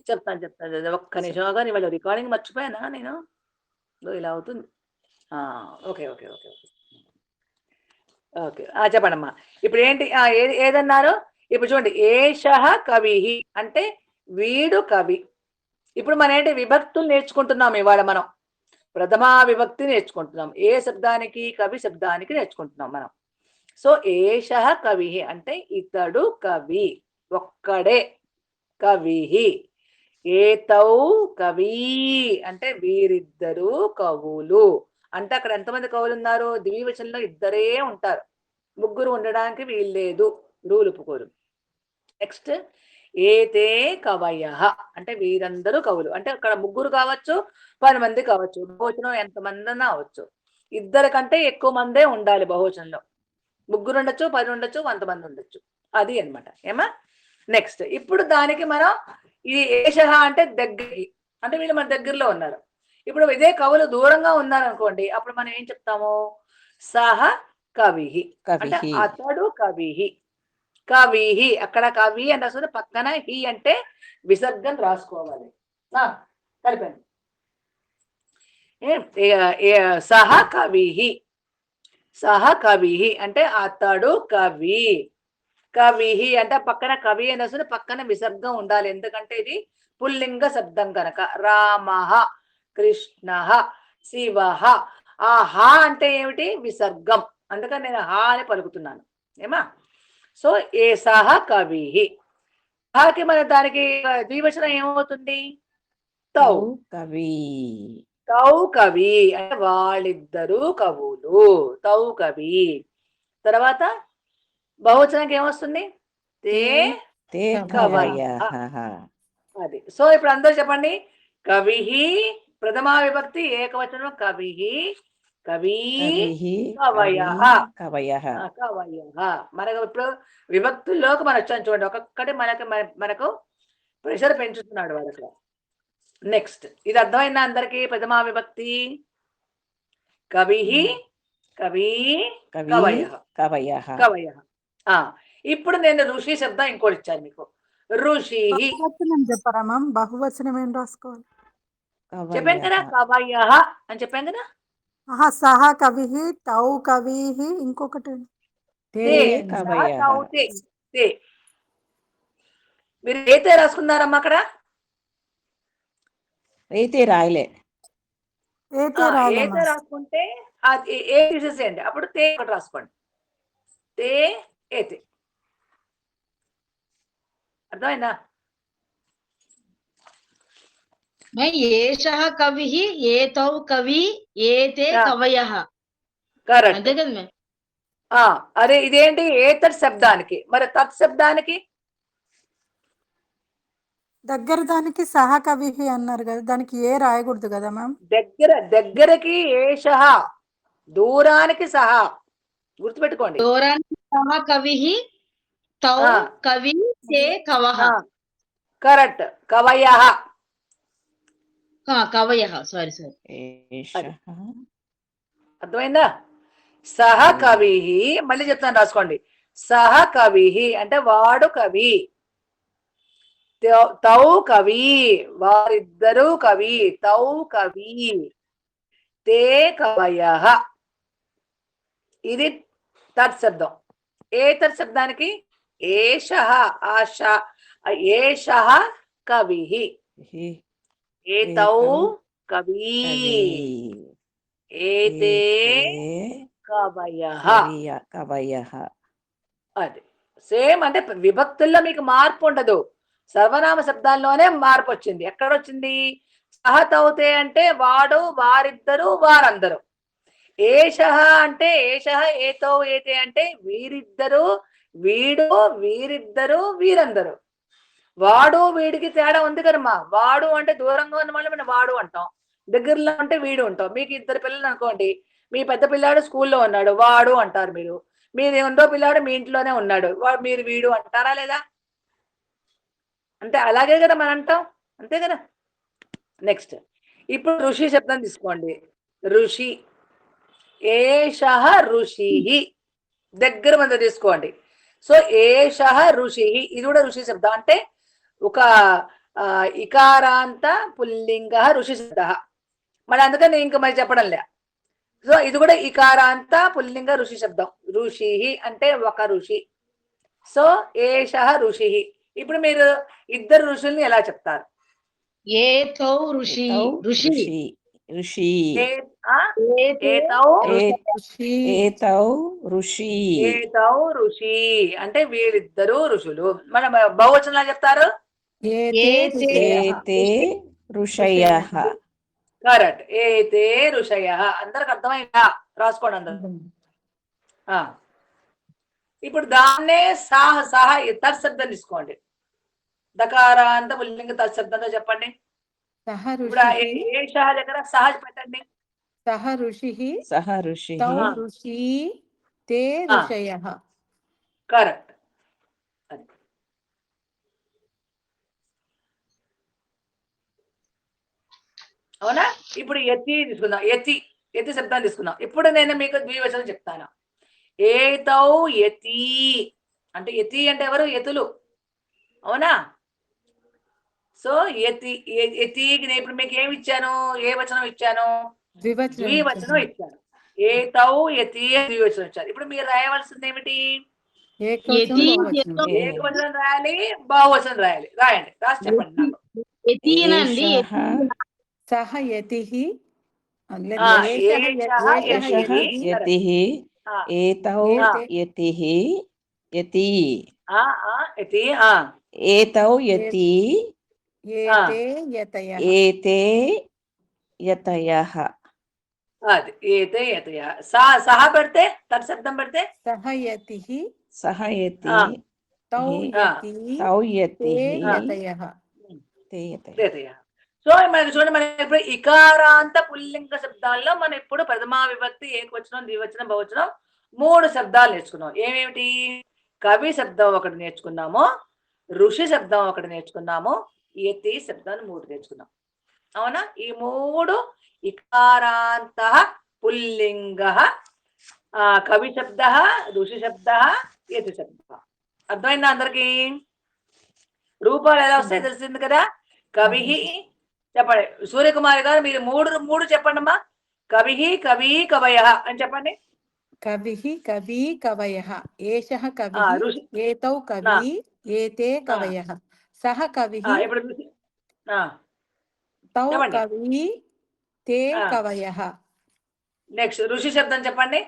చెప్తాను. ఒక్క నిమిషంగా ఇవాళ రికార్డింగ్ మర్చిపోయానా నేను? ఇలా అవుతుంది. ఓకే. ఓకే. ఓకే. ఓకే. చెప్పండమ్మా. ఇప్పుడు ఏంటి ఏదన్నారు? ఇప్పుడు చూడండి, ఏషః కవిః అంటే వీడు కవి. ఇప్పుడు మనం ఏంటి విభక్తులు నేర్చుకుంటున్నాం ఇవాళ మనం. ప్రథమా విభక్తి నేర్చుకుంటున్నాం. ఏ శబ్దానికి కవి శబ్దానికి నేర్చుకుంటున్నాం మనం. సో ఏషః కవిః అంటే ఇతడు కవి, ఒక్కడే కవిః. ఏతౌ కవీ అంటే వీరిద్దరూ కవులు. అంటే అక్కడ ఎంతమంది కవులు ఉన్నారు? ద్వివచనంలో ఇద్దరే ఉంటారు, ముగ్గురు ఉండడానికి వీల్లేదు, రూలు ఒప్పుకోరు. నెక్స్ట్ ఏతే కవయః అంటే వీరందరూ కవులు. అంటే అక్కడ ముగ్గురు కావచ్చు, 10 మంది కావచ్చు, బహువచనం ఎంతమంది అన్నా అవచ్చు. ఇద్దరి కంటే ఎక్కువ మందే ఉండాలి బహువచనంలో. ముగ్గురు ఉండొచ్చు, 10 ఉండొచ్చు, 100 మంది ఉండొచ్చు. అది అన్నమాట. ఏమా? నెక్స్ట్ ఇప్పుడు దానికి మనం ఈ ఏషః అంటే దగ్గరికి, అంటే వీళ్ళు మన దగ్గరలో ఉన్నారు. ఇప్పుడు ఇదే కవులు దూరంగా ఉన్నారనుకోండి, అప్పుడు మనం ఏం చెప్తాము? సహ కవిః అంటే అతడు కవిః. కవిః అక్కడ కవి అని రాసుకుంటే పక్కన హి అంటే విసర్గం రాసుకోవాలి. కలిపండి. సహ కవిః. సహ కవిః అంటే అతడు కవి. కవిః అంటే పక్కన కవి అని రాసుకుంటే పక్కన విసర్గం ఉండాలి. ఎందుకంటే ఇది పుల్లింగ శబ్దం కనుక. రామః, కృష్ణః, శివః. ఆ హ అంటే ఏమిటి? విసర్గం. అందుకని నేను హ అని పలుకుతున్నాను. ఏమా? సో ఏ సహ కవిః. హాకి మన దానికి ద్వివచనం ఏమవుతుంది? తౌ కవి. తౌ కవి అంటే వాళ్ళిద్దరూ కవులు. తౌ కవి. తర్వాత బహువచనానికి ఏమొస్తుంది? తే కవయః. అది. సో ఇప్పుడు అందరూ చెప్పండి. కవిః ప్రథమా విభక్తి ఏకవచనం కవిః, కవీ, కవయః. మనకు ఇప్పుడు విభక్తుల్లోకి మనం వచ్చాను చూడండి. ఒక్కొక్కటి మనకు ప్రెషర్ పెంచుతున్నాడు వాళ్ళకి. నెక్స్ట్ ఇది అర్థమైందా అందరికి? ప్రథమా విభక్తి కవిః, కవీ, కవయః. ఇప్పుడు నేను ఋషి శబ్దం ఇంకోటి ఇచ్చాను మీకు. ఋషి చెప్పరా మ్యామ్? బహువచనం ఏం రాసుకోవాలి? చెప్పాను కదా, కవయః అని చెప్పాను కదా. సహ కవిః, తౌ కవిః, ఇంకొకటి మీరు ఏతే రాసుకున్నారమ్మా అక్కడ? ఏతే రాయలే. ఏతే రాసుకుంటే ఏ తీసేసేయండి, అప్పుడు తే ఒకటి రాసుకోండి. తే ఏతే. అర్థమైందా? ఏషః కవిః, ఏతౌ కవి, ఏతే కవయః. కరెక్ట్. అంతే కదా మ్యామ్? అరే ఇదేంటి ఏతత్ శబ్దానికి? మరి తత్ శబ్దానికి? దగ్గర దానికి సహ కవిః అన్నారు కదా, దానికి ఏ రాయకూడదు కదా మ్యామ్? దగ్గరకి ఏషః, దూరానికి సహా. గుర్తుపెట్టుకోండి. దూరానికి సహ కవిః, తౌ కవి, తే కవః. కరెక్ట్. కవయః. కవయః. సారీ. అర్థమైందా? సహ కవిః. మళ్ళీ చెప్తాను, రాసుకోండి. సహ కవిః అంటే వాడు కవి. తౌ కవి వారిద్దరూ కవి. తౌ కవి. తే కవయః. ఇది తత్శబ్దం. ఏ తత్శబ్దానికి? ఏషః. ఏషః కవిః, ఏతౌ కవి, ఏతే కవయః. అది సేమ్. అంటే విభక్తుల్లో మీకు మార్పు ఉండదు, సర్వనామ శబ్దాల్లోనే మార్పు వచ్చింది. ఎక్కడొచ్చింది? సహ తౌతే అంటే వాడు, వారిద్దరు, వారందరూ. ఏషః అంటే ఏషః, ఏతౌ ఏతే అంటే వీరిద్దరు, వీడు, వీరిద్దరు, వీరందరూ. వాడు వీడికి తేడా ఉంది కదమ్మా. వాడు అంటే దూరంగా ఉన్న వాళ్ళు మనం వాడు అంటాం, దగ్గరలో అంటే వీడు అంటాం. మీకు ఇద్దరు పిల్లలు అనుకోండి, మీ పెద్ద పిల్లాడు స్కూల్లో ఉన్నాడు, వాడు అంటారు మీరు. మీరు రెండో పిల్లాడు మీ ఇంట్లోనే ఉన్నాడు, మీరు వీడు అంటారా లేదా? అంటే అలాగే కదా మనం అంటాం, అంతే కదా. నెక్స్ట్ ఇప్పుడు ఋషి శబ్దం తీసుకోండి. ఋషి. ఏషః ఋషిః. దగ్గర మంది తీసుకోండి. సో ఏషః ఋషిః, ఇది కూడా ఋషి శబ్దం. అంటే ఒక ఇకారాంత పుల్లింగ ఋషి శబ్ద. మరి అందుకని ఇంకా మరి చెప్పడం లే. సో ఇది కూడా ఇకారాంత పుల్లింగ ఋషి శబ్దం. ఋషి అంటే ఒక ఋషి. సో ఏష ఋషి. ఇప్పుడు మీరు ఇద్దరు ఋషుల్ని ఎలా చెప్తారు? ఏతౌ ఋషి. ఋషి. ఋషి. ఏతౌ ఋషి. ఏతౌ ఋషి. ఏతౌ ఋషి అంటే వీళ్ళిద్దరు ఋషులు. మనం బహువచనంలో చెప్తారు ఏతే ఋషయః. కరెక్ట్. ఏతే ఋషయః. అందరికి అర్థమైందా? రాసుకోండి అందరు. ఇప్పుడు దాన్నే సాహ సాహ తత్శబ్దం తీసుకోండి. దకారాంత పుల్లింగ తత్శబ్దంతో చెప్పండి. సహ ఇప్పుడు ఋషి. ఏ షహ దగ్గర సహజ పెట్టండి. సహ ఋషి. సహ ఋషి. తౌ ఋషి. తే ఋషయః. కరెక్ట్. అవునా? ఇప్పుడు యతి తీసుకుందాం. యతి యతి శబ్దాన్ని తీసుకుందాం. ఇప్పుడు నేను మీకు ద్వివచనం చెప్తాను. ఏతౌ యతి అంటే యతి అంటే ఎవరు? యతులు. అవునా? సో యతి యతికి నేను ఇప్పుడు మీకు ఏమి ఇచ్చాను? ఏ వచనం ఇచ్చాను? ద్వివచనం ఇచ్చాను. ఏతౌ యతి ద్వివచనం ఇచ్చాను. ఇప్పుడు మీరు రాయవలసింది ఏమిటి? ఏకవచనం రాయాలి, బహువచనం రాయాలి. రాయండి. రాసి చెప్పండి నాకు. సహ యతి. యతిః. ఏతౌ యతిః. యతి. యతి. ఏతౌ యతి. ఏతే యతయః. ఏతే యతయః. అది ఏతే యతయః. సహ పెడితే తత్శబ్దం పెడితే సహ యతిః. సహ యతి. తౌ యతి. తౌ యతి. యతయః. తే యతయః. యతయః. సో మనకి చూడండి, మనం ఇప్పుడు ఇకారాంత పుల్లింగ శబ్దాల్లో మనం ఇప్పుడు ప్రథమా విభక్తి, ఏకవచనం, ద్వివచనం, బహువచనం 3 శబ్దాలు నేర్చుకున్నాం. ఏమేమిటి? కవి శబ్దం ఒకటి నేర్చుకున్నాము, ఋషి శబ్దం ఒకటి నేర్చుకున్నాము, యతి శబ్దాన్ని 3 నేర్చుకున్నాం. అవునా? ఈ 3 ఇకారాంత పుల్లింగ, కవి శబ్ద, ఋషి శబ్ద, యతి శబ్ద. అర్థమైందా అందరికి? రూపాలు ఎలా వస్తాయి తెలిసింది కదా. కవి చెప్పండి. సూర్యకుమారి గారు మీరు 3 చెప్పండి అమ్మా. కవి, కవి, కవయ అని చెప్పండి. కవి, కవి, కవయః. ఏషః కవి. ఋషి. ఏతౌ కవి. ఏతే కవయః. సహ కవి. ఇప్పుడు తౌ చెప్పండి. కవి. తే కవయః. నెక్స్ట్ ఋషి శబ్దం చెప్పండి.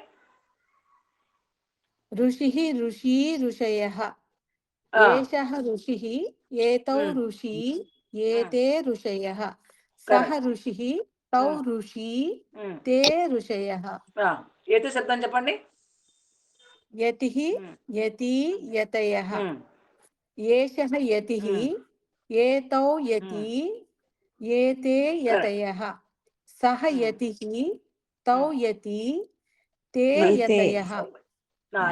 ఋషిః, ఋషి, ఋషయః. ఏషః ఋషిః. ఏతౌ ఋషి. ఏతే ఋషయః. సహ ఋషిః. తౌ ఋషి. తే ఋషయః. యతి శబ్దం చెప్పండి. యతిః, యతి, యతయః. ఏషః యతిః. ఏతౌ యతి. ఏతే యతయః. సహ యతిః. తౌ యతి. తే యతయః.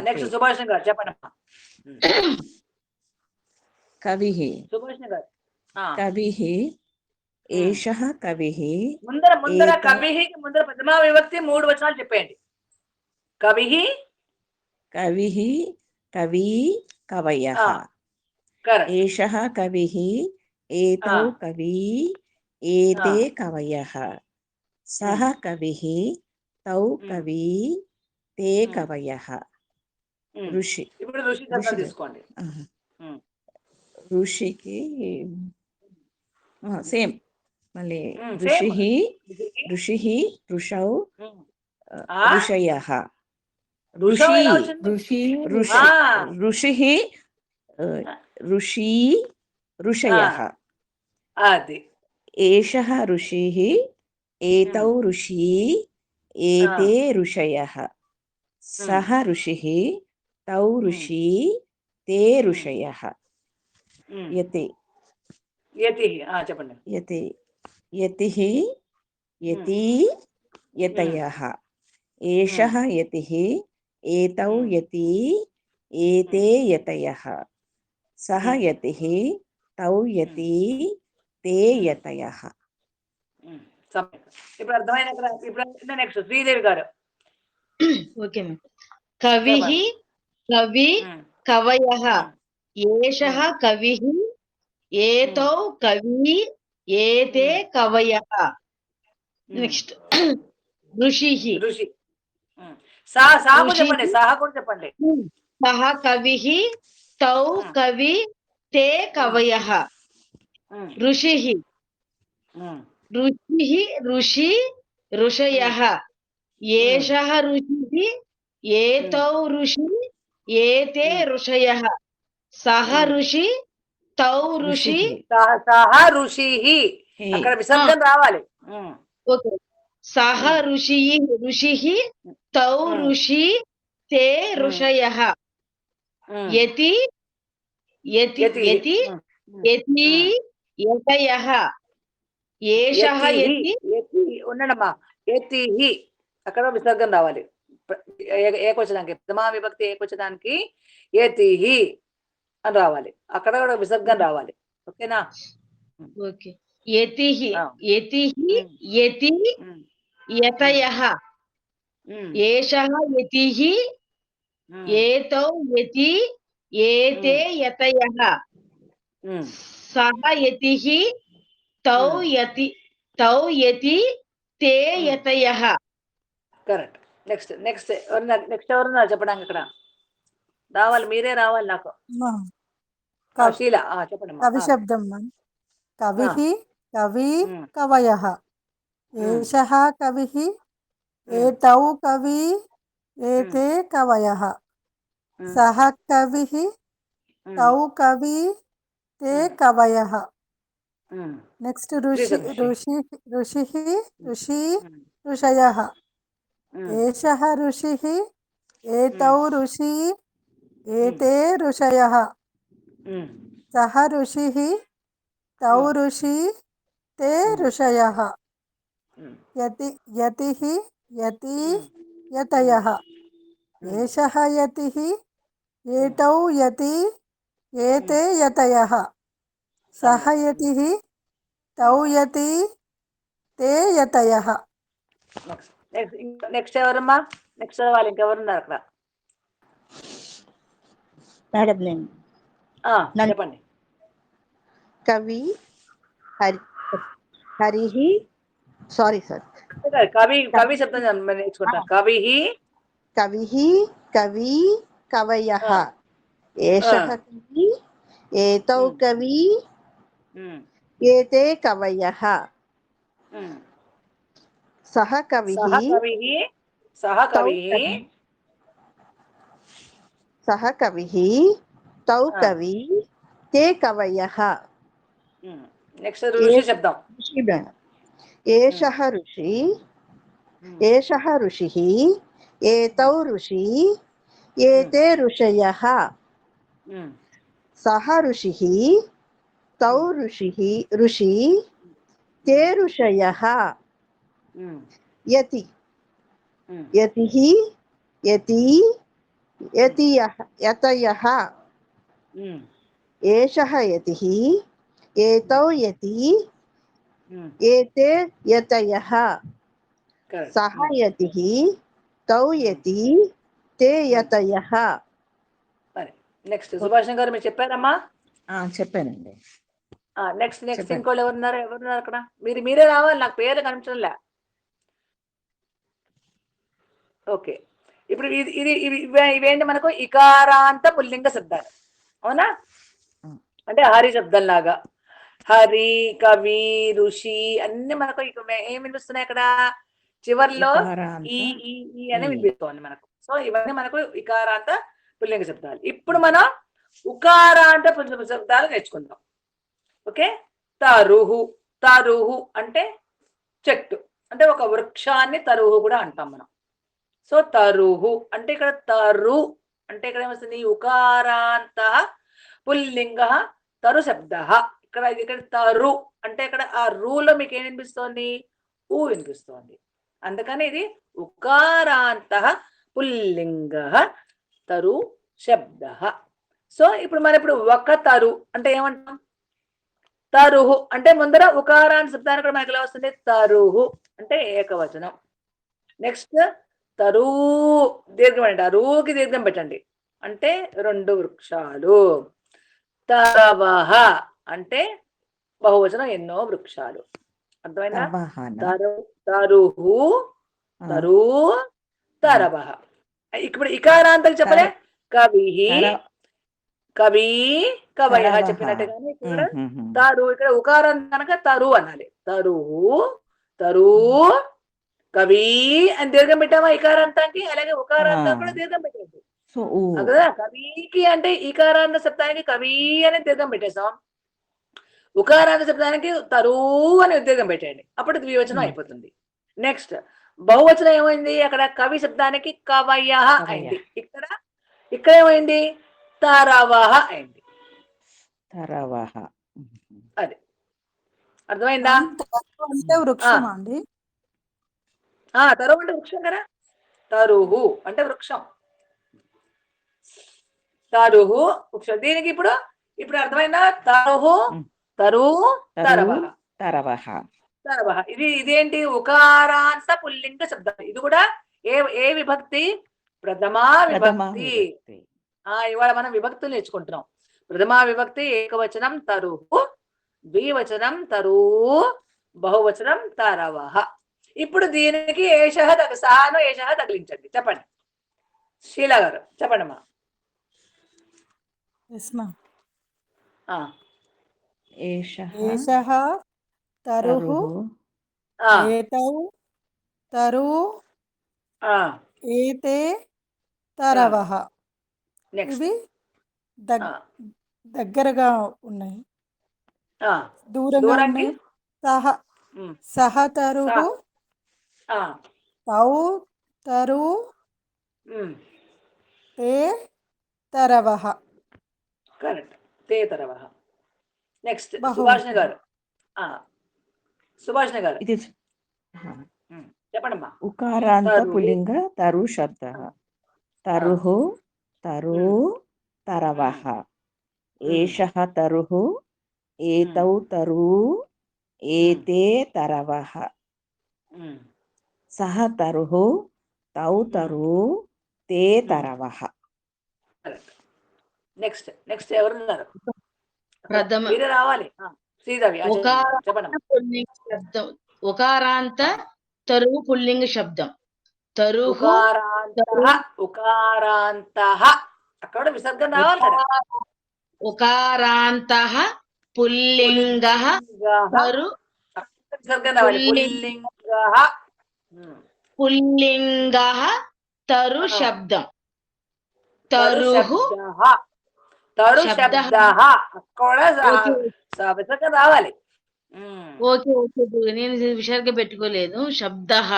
నెక్స్ట్ సుభాష్ గారు చెప్పండి అమ్మా. కవిః. సుభాష్ గారు కవిః. ఏషః కవిః. ముందర కవికి ముందర ప్రథమా విభక్తి 3 వచనాలు చెప్పేయండి. కవిః, కవిః, కవి, కవయః. ఏషః కవిః. ఏతౌ కవి. ఏతే కవయః. సహ కవిః. తౌ కవి. తే కవయః. ఋషి. ఇప్పుడు ఋషి శబ్దం తీసుకోండి. ఋషికి సేమ్ మళ్ళీ ఋషిః, ఋషిః, ఋషౌ, ఋషయః. ఋషి, ఋషిః, ఋషి, ఋషయః. అది. ఏషః ఋషిః. ఏతౌ ఋషి. ఏతే ఋషయః. సహ ఋషిః. తౌ ఋషి. తే ఋషయః. యతి. యతి చెప్పండి. యతి. యతిః, యతి, యతయః. ఏషః యతిః. ఏతౌ యతి. ఏతే యతయః. సహ యతిః. తౌ యతి. తే యతయః. ఇప్పుడు అర్థమైన కదా. ఇప్పుడు నెక్స్ట్ శ్రీదేవి గారు. Okay ma'am. కవిః, కవి, కవయః. ఏషః కవిః. ఏతౌ కవి ఏతే కవయః. నెక్స్ట్ ఋషిః. ఋషి. సా కూడా ఋషిః చెప్పండి, సాహ కూడా చెప్పండి. సహ కవిః తౌ కవి తే కవయః. ఋషిః ఋషిః ఋషి ఋషయః. ఏషః ఋషిః ఏతౌ ఋషి ఏతే ఋషయః. సహ ఋషి తౌ ఋషి. సహ ఋషి, అక్కడ విసర్గం రావాలి. ఓకే. సహ ఋషిః ఋషిః తౌ ఋషి తే ఋషయః. యతి యతి యతి యతి యతయః. ఏషః యతి. ఉండడమ్మా, యతి అక్కడ విసర్గం రావాలి. ఏకొచ్చడానికి ప్రథమా విభక్తి ఏకొచ్చడానికి యతి అని రావాలి, అక్కడ కూడా విసర్గం రావాలి. ఓకేనా? ఓకే. యతిః యతిః యతి యతయః. ఏషః యతిః ఏతౌ యతి ఏతే యతయః. సహ యతిః తౌ యతి తే యతయః. కరెక్ట్. నెక్స్ట్ ఎవరున్నారు చెప్పడానికి? ఇక్కడ రావాలి, మీరే రావాలి నాకు. శీల చెప్పండి. కవి శబ్దం కవిః కవి కవయః. ఏషః కవిః ఏతౌ కవి ఏతే కవయః. సహ కవిః తౌ కవి తే కవయః. నెక్స్ట్ ఋషిః ఋషి ఋషయః. ఏషః ఋషిః ఏతౌ ఋషి ఏతే ఋషయః. సహ ఋషిః తౌ ఋషి తే ఋషయః. యతిః యతి యతయః. ఏషః యతిః ఏతౌ యతి ఏతే యతయః. సహ యతిః తౌ యతి తే యతయః. నెక్స్ట్ ఎవరమ్మా? నెక్స్ట్ వాళ్ళు ఇంకెవరున్నారు అక్కడ? మేడం నేను చెప్పండి. కవి హరిః సారీ సార్ కవి శబ్దం నేర్చుకుంటాం. కవిః కవి కవయః. ఏషః కవి ఏతౌ కవి ఏతే కవయః. సహ కవిః తౌ కవి తే కవయః. నెక్స్ట్ ఋషి శబ్దం. ఏషః ఋషిః ఏతౌ ఋషి ఏతే ఋషయః. సహ ఋషిః తౌ ఋషి తే ఋషయః. యతిః యతి యతయః. ఏషః యతిః ఏతౌ యతి ఏతే యతయః. సహ యతిః తౌ యతి తే యతయః. నెక్స్ట్ సుభాష్ గారు మీరు చెప్పారమ్మా? చెప్పానండి. నెక్స్ట్ ఇంకోళ్ళు ఎవరున్నారు అక్కడ? మీరే రావాలి, నాకు పేరు కనిపించడంలే. ఓకే. ఇప్పుడు ఇవేంటి మనకు? ఇకారాంత పుల్లింగ శబ్దాలు, అవునా? అంటే హరి శబ్దం లాగా హరి, కవి, ఋషి అన్ని మనకు ఏం వినిపిస్తున్నాయి అక్కడ? చివర్లో ఈ అని వినిపిస్తోంది మనకు. సో ఇవన్నీ మనకు ఇకారాంత పుల్లింగ శబ్దాలు. ఇప్పుడు మనం ఉకారాంత పుల్లింగ శబ్దాలు నేర్చుకుందాం. ఓకే. తరుహు అంటే చెట్టు, అంటే ఒక వృక్షాన్ని తరుహు కూడా అంటాం మనం. సో తరుహు అంటే ఇక్కడ తరు అంటే ఇక్కడ ఏమొస్తుంది? ఉకారాంత పుల్లింగ తరు శబ్ద. ఇక్కడ తరు అంటే ఇక్కడ ఆ రూలో మీకు ఏం వినిపిస్తోంది? ఊ వినిపిస్తోంది. అందుకని ఇది ఉకారాంత పుల్లింగ తరు శబ్ద. సో ఇప్పుడు ఒక తరు అంటే ఏమంటాం? తరుహు అంటే ముందర ఉకారాంత శబ్దాన్ని కూడా మనకి ఎలా వస్తుంది? తరుహు అంటే ఏకవచనం. నెక్స్ట్ తరు దీర్ఘం అండి, ఆ రూకి దీర్ఘం పెట్టండి, అంటే రెండు వృక్షాలు. తరవహ అంటే బహువచనం ఎన్నో వృక్షాలు. అర్థమైందా? తవహన. తరుహు, ఆ, తరు, తరవః. ఇప్పుడు ఇకారాంతం చెప్పలే. తర- కవిః, తర- కవి, కవయః తరవః. చెప్పినట్టుగానే ఇక్కడ ఉమ్, ఉమ్, ఉమ్. తరు, ఇక్కడ ఉకారం కనుక తరు అనాలి. తరుహు, తరు, కవి అని దీర్ఘం పెట్టామా ఇకారాంతానికి, అలాగే ఉకారాంతం కూడా దీర్ఘం పెట్టేది. సో ఊ. కదా కవికి అంటే ఈకారాంత శబ్దానికి కవి అని దీర్ఘం పెట్టేసాం, ఉకారాంత శబ్దానికి తరు అని ఉద్యోగం పెట్టేయండి, అప్పుడు ద్వివచనం అయిపోతుంది. నెక్స్ట్ బహువచనం ఏమైంది, అక్కడ కవి శబ్దానికి కవయ అయింది, ఇక్కడ ఏమైంది తరవః అయింది. తరవః. అది అర్థమైందా? తరు అంటే వృక్షమా అండి? తరువు అంటే వృక్షం కదా, తరుహు అంటే వృక్షం, తరుహు వృక్షం. దీనికి ఇప్పుడు అర్థమైందా? తరుహు, తరు, తరవః, తరవః. తరవః. ఇదేంటి ఉకారాంత పుల్లింగ శబ్దం. ఇది కూడా ఏ విభక్తి? ప్రథమా విభక్తి. ఇవాళ మనం విభక్తులు నేర్చుకుంటున్నాం. ప్రథమా విభక్తి ఏకవచనం తరుహు, ద్వివచనం తరు, బహువచనం తరవః. ఇప్పుడు దీనికి ఏషః సాను ఏషః తగిలించండి. చెప్పండి శీలా గారు, చెప్పండి అమ్మా. ఏషః తరుః, ఏతౌ తరు, ఏతే తరవః. ఇవి దగ్గరగా ఉన్నాయి, దూరంగా ఉన్నాయి. సహ తరుః, తౌ తరు, తే తరవః. కరెక్ట్, తే తరవః. నెక్స్ట్ సుభాషిణి గారు. సుభాషిణి గారు ఇది చెప్పండమ్మా. ఉకారాంత పుల్లింగ తరు శబ్ద. తరుహు, తరు, తరవః. ఏషః తరుః, ఏతౌ తరు, ఏతే తరవః. సహ తరుః, తౌ తరు, తే తరవః. నెక్స్ట్ ఎవరున్నారు? ప్రథమ మీరే రావాలి. శ్రీదేవి చెప్పండి. శబ్దం ఉకారాంత తరువు పుల్లింగ శబ్దం. తరుహు ఉకారాంతః అక్కడ విసర్గం రావాలి కదా. ఉకారాంతః పుల్లింగః తరు, విసర్గం రావాలి. పుల్లింగః తరు శబ్దం. తరుహు తరు శబ్దః కూడా విసర్గం రావాలి. ఓకే ఓకే, నేను విసర్గ పెట్టుకోలేదు. శబ్దః,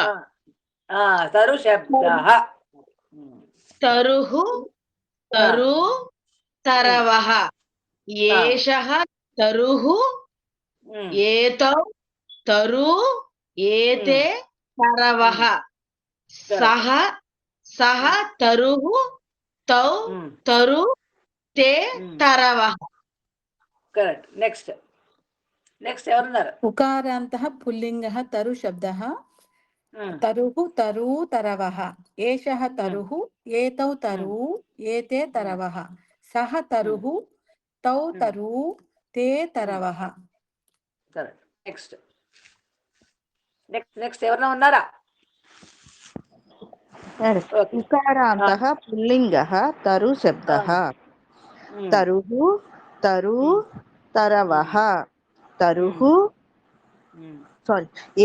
తరు శబ్దః. తరుహు, తరు, తరవః. ఏషః తరుహు, ఏతౌ తరు, ఏతే తరవః. సహ తరుహు, తౌ తరు, తే తరవః. కరెక్ట్. నెక్స్ట్ ఎవరున్నారు? ఉకారాంతః పుల్లింగః తరు శబ్దః. తరుః తరు తరవః. ఏషః తరుః, ఏతౌ తరు, ఏతే తరవః. సహ తరుః, తౌ తరు, తే తరవః. కరెక్ట్. నెక్స్ట్ ఎవరైనా ఉన్నారా? ఉకారాంతః పుల్లింగః తరు శబ్దః. తరుః, తరు, తరవః. తరుః,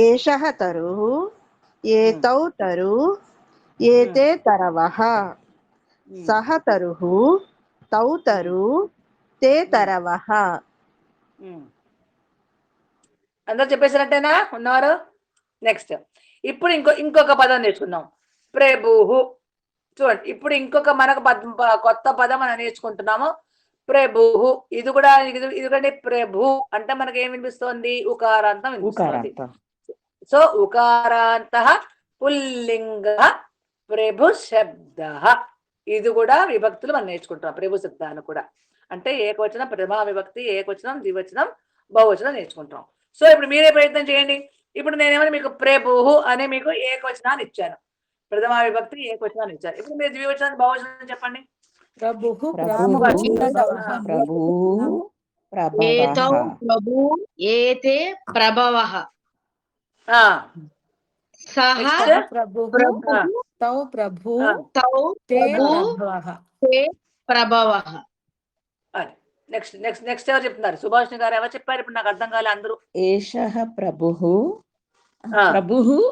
ఏషః తరుః, ఏతౌ తరు, ఏతే తరవః. సహ తరుః, తౌ తరు, తే తరవః. అందరు చెప్పేసినట్టేనా ఉన్నవారు? నెక్స్ట్ ఇప్పుడు ఇంకొక పదం నేర్చుకుందాం. ప్రభుహు. చూడండి, ఇప్పుడు ఇంకొక మనకు కొత్త పదం మనం నేర్చుకుంటున్నాము. ప్రభుహు. ఇది కూడా ఎందుకంటే ప్రభు అంటే మనకి ఏం వినిపిస్తోంది? ఉకారాంతం వినిపిస్తుంది. సో ఉకారాంతః పుల్లింగ ప్రభు శబ్ద. ఇది కూడా విభక్తులు మనం నేర్చుకుంటున్నాం. ప్రభు శబ్దాన్ని కూడా అంటే ఏకవచనం ప్రథమా విభక్తి, ఏకవచనం ద్వివచనం బహువచనం నేర్చుకుంటాం. సో ఇప్పుడు మీరే ప్రయత్నం చేయండి. ఇప్పుడు నేనేమని మీకు ప్రభుహు అనే మీకు ఏకవచనాన్ని ఇచ్చాను, ప్రథమా విభక్తి ఏకవచనాన్ని ఇచ్చాను. ఇప్పుడు మీరు ద్వివచనాన్ని బహువచనం చెప్పండి. ప్రభుః, ప్రభు, ఏతౌ ప్రభవః ప్రభు ఏతే ప్రభవః ఆ సహ నెక్స్ట్ సహ ప్రభుః ప్రభుః తౌ ప్రభు తౌ తే ప్రభు ప్రభవః. తే ప్రభవః. అది నెక్స్ట్ నెక్స్ట్ నెక్స్ట్ ఎవరు చెప్తున్నారు? సుభాషిణి గారు ఎవరు చెప్పారు? ఇప్పుడు నాకు అర్థం కాలే అందరూ. ఏషః ప్రభుః ఆ, ప్రభుః ఆ,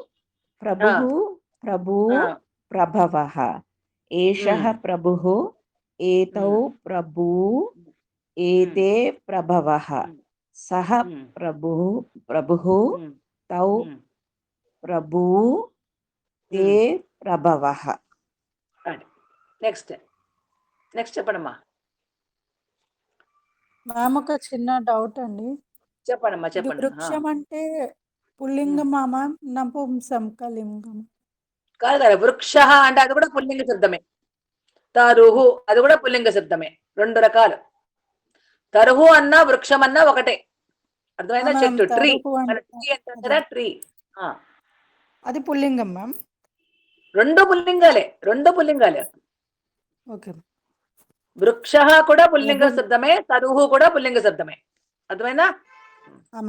ప్రభుః ప్రభు ఆ, ప్రభవః ఏషః ఉమ్, ప్రభుః ఏతౌ ఉమ్, ప్రభు ఉమ్, ఏతే ప్రభవః ఉమ్, సహ ఉమ్, ప్రభుః ఉమ్, తౌ ఉమ్, ప్రభు తే ఉమ్. ప్రభవః. అది నెక్స్ట్ నెక్స్ట్ చెప్పండమ్మా. మ్యామ్ ఒక చిన్న డౌట్ అండి. చెప్పండమ్మా ఇది చెప్పండి. వృక్షం అంటే ఉమ్. పుల్లింగమా మ్యామ్ నపుంసకలింగం? కాదు కదా, వృక్ష అంటే అది కూడా పుల్లింగ శబ్దమే. తరుహు అది కూడా పుల్లింగ శబ్దమే. రెండు రకాలు. తరుహు అన్నా వృక్షం అన్నా ఒకటే. అర్థమైందా? మ్యామ్ చెట్టు, ట్రీ. తరుహు మన అంటే ట్రీ అంటాం అదే కదా, ట్రీ. అది పుల్లింగం మ్యామ్. రెండు పుల్లింగాలే, రెండు పుల్లింగాలే. ఓకే వృక్ష కూడా పుల్లింగ ప్రభు శబ్దమే, తరుహు కూడా పుల్లింగ శబ్దమే. అర్థమైందా?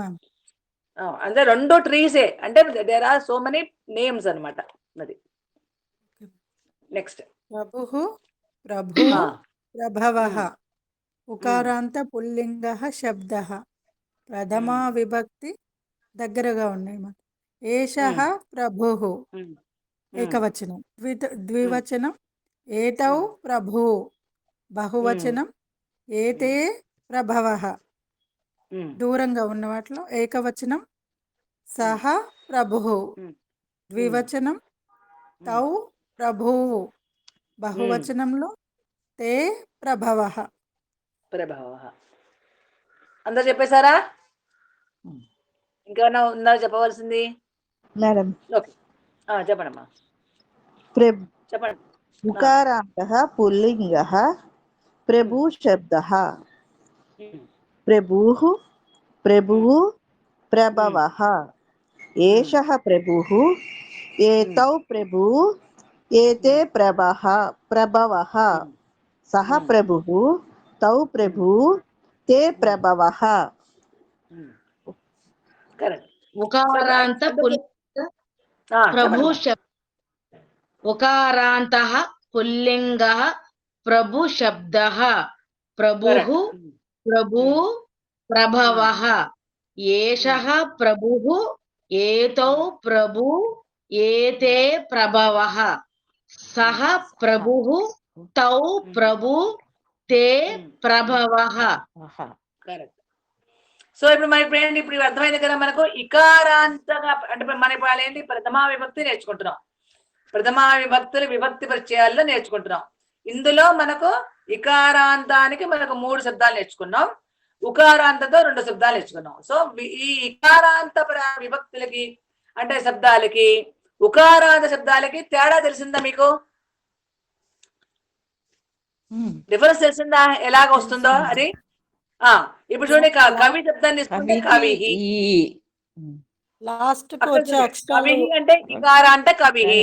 మ్యామ్. అంటే రెండు ట్రీసే. అంటే there are so many names అన్నమాట. అది నెక్స్ట్. ప్రభుః ప్రభు ప్రభవః ఉకారాంత పుల్లింగః శబ్దః ప్రథమా విభక్తి దగ్గరగా ఉన్నాయి మాట. ఏషః ప్రభుః ఏకవచనం, ద్వివచనం ఏతౌ ప్రభు, బహువచనం ఏతే ప్రభవః. దూరంగా ఉన్న వాటిలో ఏకవచనం సహ ప్రభుః, ద్వివచనం తౌ ప్రభుః, బహువచనంలో తే ప్రభవః. ప్రభావ. అందరు చెప్పేశారా? ఇంకేమైనా ఉందా చెప్పవలసింది? మేడం ఓకే, చెప్పండమ్మా, చెప్పండి. ఉకారాంతః పుల్లింగః ప్రభు శబ్దః ప్రభుః ప్రభుః ప్రభవః ఏషః ప్రభుః ఏతౌ ప్రభుః ఏతే ప్రభవః సహ ప్రభుః తౌ ప్రభుః తే ప్రభవః. కరెక్ట్. ఉకారాంత పుల్లింగ ప్రభు శబ్ద. ఉకారాంతః పుల్లింగః ప్రభు శబ్దః ప్రభుః ప్రభు ప్రభవః ఏషః ప్రభుః ఏతౌ ప్రభు ఏతే ప్రభవః సహ ప్రభుః తౌ ప్రభు తే ప్రభవః. కరెక్ట్. సో ఇప్పుడు మన ఇప్పుడు ఇప్పుడు అర్థమైంది కదా మనకు. ఇకారాంతగా అంటే మన ఇప్పుడు ఏంటి, ప్రథమా విభక్తి నేర్చుకుంటున్నాం. ప్రథమా విభక్తులు విభక్తి పరిచయాల్లో నేర్చుకుంటున్నాం. ఇందులో మనకు ఇకారాంతానికి మనకు 3 శబ్దాలు నేర్చుకున్నాం, ఉకారాంతతో 2 శబ్దాలు నేర్చుకున్నాం. సో ఈ ఇకారాంత విభక్తులకి అంటే శబ్దాలకి, ఉకారాంత శబ్దాలకి తేడా తెలిసిందా మీకు? డిఫరెన్స్ తెలిసిందా ఎలాగ వస్తుందో అది? ఇప్పుడు చూడండి, కవి శబ్దాన్ని తీసుకుంటే కవిహి. లాస్ట్ కు వచ్చే అక్షరాలు కవిహి అంటే ఇకార అంటే కవిహి,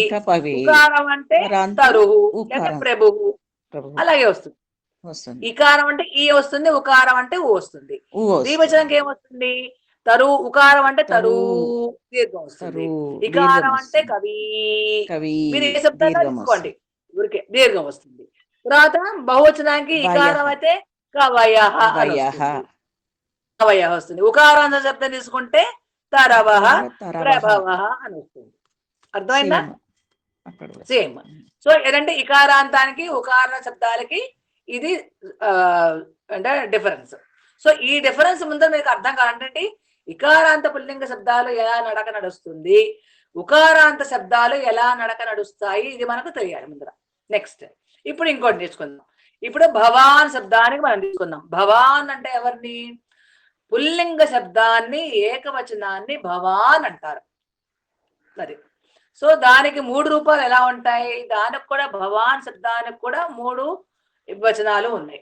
ఉకారం అంటే తరుహు లేదా ప్రభువు, అలాగే వస్తుంది. ఇకారం అంటే ఈ వస్తుంది, ఉకారం అంటే ఊ వస్తుంది. ద్వివచనంకి ఏమొస్తుంది? తరువు. ఉకారం అంటే తరువు దీర్ఘం వస్తుంది, ఇకారం అంటే కవి. మీరు ఏ శబ్దాల్లో తీసుకోండి ఊరికే దీర్ఘం వస్తుంది. తర్వాత బహువచనానికి ఇకారం అయితే కవయః వస్తుంది. ఉకారాంత శబ్దం తీసుకుంటే తరవః ప్రభవః అని వస్తుంది. అర్థమైందా? సేమ్. సో ఏదంటే ఇకారాంతానికి ఉకార శబ్దాలకి ఇది అంటే డిఫరెన్స్. సో ఈ డిఫరెన్స్ ముందు మీకు అర్థం కావాలంటే ఇకారాంత పుల్లింగ శబ్దాలు ఎలా నడక నడుస్తుంది, ఉకారాంత శబ్దాలు ఎలా నడక నడుస్తాయి, ఇది మనకు తెలియాలి ముందర. నెక్స్ట్ ఇప్పుడు ఇంకోటి నేర్చుకుందాం. ఇప్పుడు భవాన్ శబ్దానికి మనం తీసుకుందాం. భవాన్ అంటే ఎవరిని? పుల్లింగ శబ్దాన్ని, ఏకవచనాన్ని భవాన్ అంటారు. మరి సో దానికి 3 రూపాలు ఎలా ఉంటాయి? దానికి కూడా భవాన్ శబ్దానికి కూడా 3 వచనాలు ఉన్నాయి.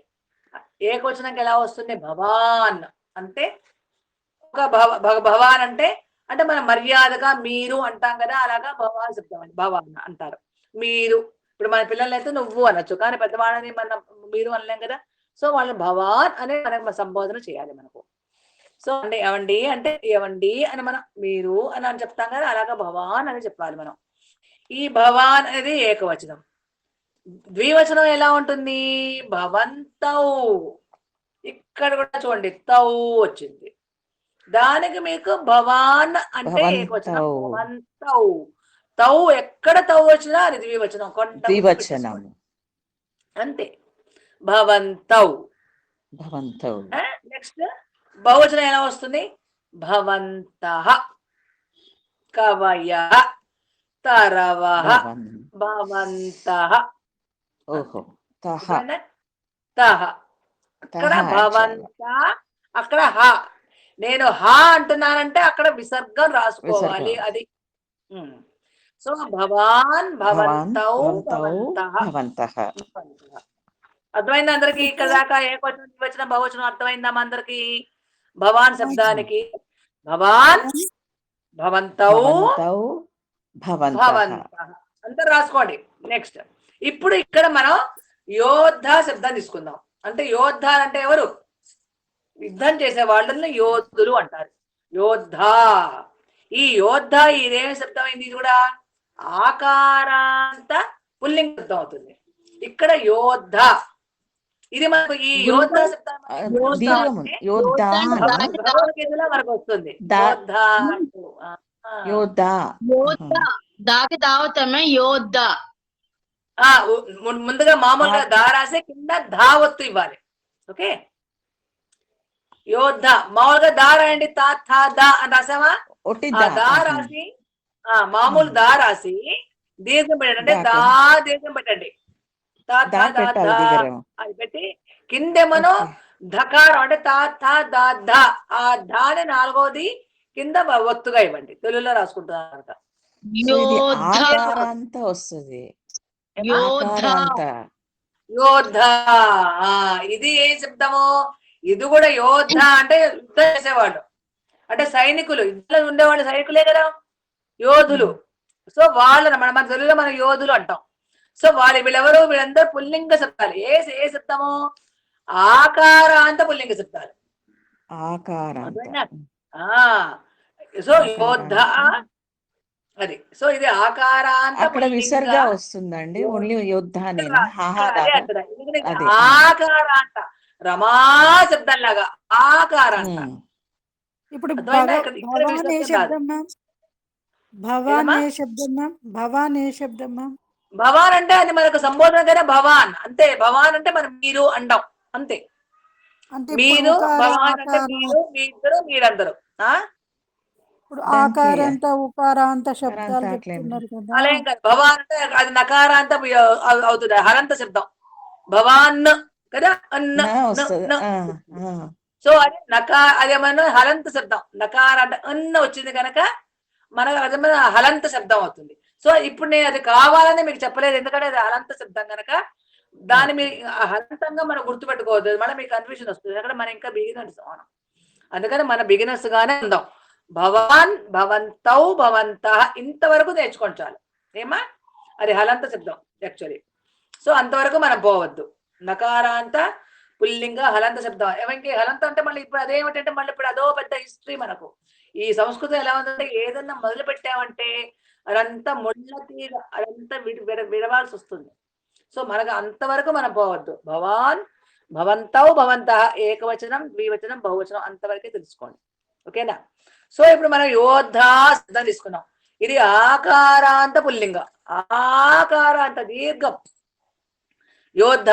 ఏకవచనానికి ఎలా వస్తుంది? భవాన్ అంటే ఒక భవాన్ అంటే అంటే మనం మర్యాదగా మీరు అంటాం కదా, అలాగా భవాన్ శబ్దం అని భవాన్ అంటారు. మీరు ఇప్పుడు మన పిల్లలు అయితే నువ్వు అనొచ్చు, కానీ పెద్దవాళ్ళని మనం మీరు అనలేం కదా. సో వాళ్ళని భవాన్ అనే మనకు సంబోధన చేయాలి మనకు. సో అంటే ఏవండి అంటే ఏవండి అని మనం మీరు అని చెప్తాం కదా, అలాగా భవాన్ అని చెప్పాలి మనం. ఈ భవాన్ అనేది ఏకవచనం. ద్వివచనం ఎలా ఉంటుంది? భవంతౌ. ఇక్కడ కూడా చూడండి తౌ వచ్చింది. దానికి మీకు భవాన్ అంటే ఏకవచనం. భవంతౌ. తౌ ఎక్కడ తౌ వచ్చినా అది ద్వివచనం. ద్వివచనం. అంతే. భవంతౌ. భవంతౌ. నెక్స్ట్ బహువచనం ఎలా వస్తుంది? భవంతః, కవయః, తరవః, భవంతః. ఓహో. తహ. తహ. అక్కడ భవంత, అక్కడ హ. నేను హ అంటున్నానంటే అక్కడ విసర్గం రాసుకోవాలి. అది. సో భవాన్, భవంతౌ, భవంతః. అర్థమైందా అందరికి? ఇక్కడ దాకా ఏకవచనం ద్వివచనం బహువచనం అర్థమైందా అందరికి? భవాన్ శబ్దానికి భవాన్, భవంతౌ, భవంతః అంతా రాసుకోండి. నెక్స్ట్ ఇప్పుడు ఇక్కడ మనం యోద్ధ శబ్దాన్ని తీసుకుందాం. అంటే యోద్ధ అంటే ఎవరు? యుద్ధం చేసే వాళ్ళని యోధులు అంటారు. యోద్ధ. ఈ యోద్ధ ఇదేమి శబ్దం అయింది? ఇది కూడా ఆకారాంత పుల్లింగ శబ్దం అవుతుంది. ఇక్కడ యోద్ధ. ఇది మనకు ఈ యోద్ధ శబ్దం భగవద్గీతలో మనకు వస్తుంది. యోద్ధ దాకి దావతమే యోద్ధ. ముందుగా మామూలుగా దా రాసి కింద ధావత్తు ఇవ్వాలి. ఓకే. యోద్ధ మామూలుగా దా రాయండి. తా థా దా అని రాసామా? దా రాసి మామూలు దా రాసి దీర్ఘం పెట్టండి. అంటే దా దీర్ఘం పెట్టండి. అది పెట్టి కిందేమనో ధకారం అంటే తా థా దా ధ. ఆ ధాని నాలుగోది కింద ఒత్తుగా ఇవ్వండి. తెలుగులో రాసుకుంటున్నారు. వస్తుంది. యోద్ధ. ఇది ఏ శబ్దము? ఇది కూడా యోద్ధ అంటే యుద్ధం చేసేవాళ్ళు, అంటే సైనికులు. యుద్ధంలో ఉండేవాళ్ళు సైనికులే కదా, యోధులు. సో వాళ్ళని మన తెలుగులో మనం యోధులు అంటాం. సో వీళ్ళెవరు? వీళ్ళందరూ పుల్లింగ శబ్దాలు. ఏ శబ్దము? ఆకారాంత పుల్లింగ శబ్దాలు. సో యోద్ధ అది. సో ఇది ఆకారాంత. అక్కడ విసర్గ వస్తుందండి. ఓన్లీ యుద్ధ. ఆకారాంత రమా శబ్దం లాగా ఆకారాంత. ఇప్పుడు భవాన్ ఏ శబ్దం మ్యామ్? భవాన్ ఏ శబ్దం మ్యామ్? భవాన్ ఏ శబ్దం మ్యామ్? భవాన్ అంటే అది మనకు సంబోధన కదా. భవాన్ అంతే. భవాన్ అంటే మనం మీరు అంటాం అంతే. మీరు భవాన్ అంటే మీరు, మీ ఇద్దరు, మీరందరూ. ఇప్పుడు ఆకారాంత ఉకారాంత శబ్దాలు చెప్తున్నారు కదా. అలా కాదు. భవాన్ అంటే అది నకారాంత అవుతుంది. హలంత శబ్దం. భవాన్ కదా. సో అది అదేమన్నా హలంత శబ్దం. నకార అంటే అన్న వచ్చింది కనుక మనకు అదేమన్నా హలంత శబ్దం అవుతుంది. సో ఇప్పుడు నేను అది కావాలని మీకు చెప్పలేదు, ఎందుకంటే అది హలంత శబ్దం కనుక దాన్ని మీరు హలంతంగా మనం గుర్తుపెట్టుకోవద్దు. మళ్ళీ మీకు కన్ఫ్యూజన్ వస్తుంది. ఎందుకంటే మనం ఇంకా బిగినర్స్ మనం. అందుకని మన బిగినర్స్ గానే ఉందాం. భవాన్, భవంతౌ, భవంతః ఇంతవరకు నేర్చుకోండి చాలు. ఏమా? అది హలంత శబ్దం యాక్చువల్లీ. సో అంతవరకు మనం పోవద్దు. నకారాంత పుల్లింగ హలంత శబ్దం. ఏమంటే హలంత అంటే మళ్ళీ ఇప్పుడు అదేమిటంటే మళ్ళీ ఇప్పుడు అదో పెద్ద హిస్టరీ మనకు. ఈ సంస్కృతం ఎలా ఉందంటే ఏదన్నా మొదలు పెట్టామంటే అదంతా ముళ్ళ తీగ, అదంతా విడవాల్సి వస్తుంది. సో మనకు అంతవరకు మనం పోవద్దు. భవాన్, భవంతౌ, భవంతః ఏకవచనం, ద్వివచనం, బహువచనం అంతవరకే తెలుసుకోండి. ఓకేనా? సో ఇప్పుడు మనం యోద్ధ శబ్దం తీసుకున్నాం. ఇది ఆకారాంత పుల్లింగ, ఆకారాంత దీర్ఘం. యోద్ధ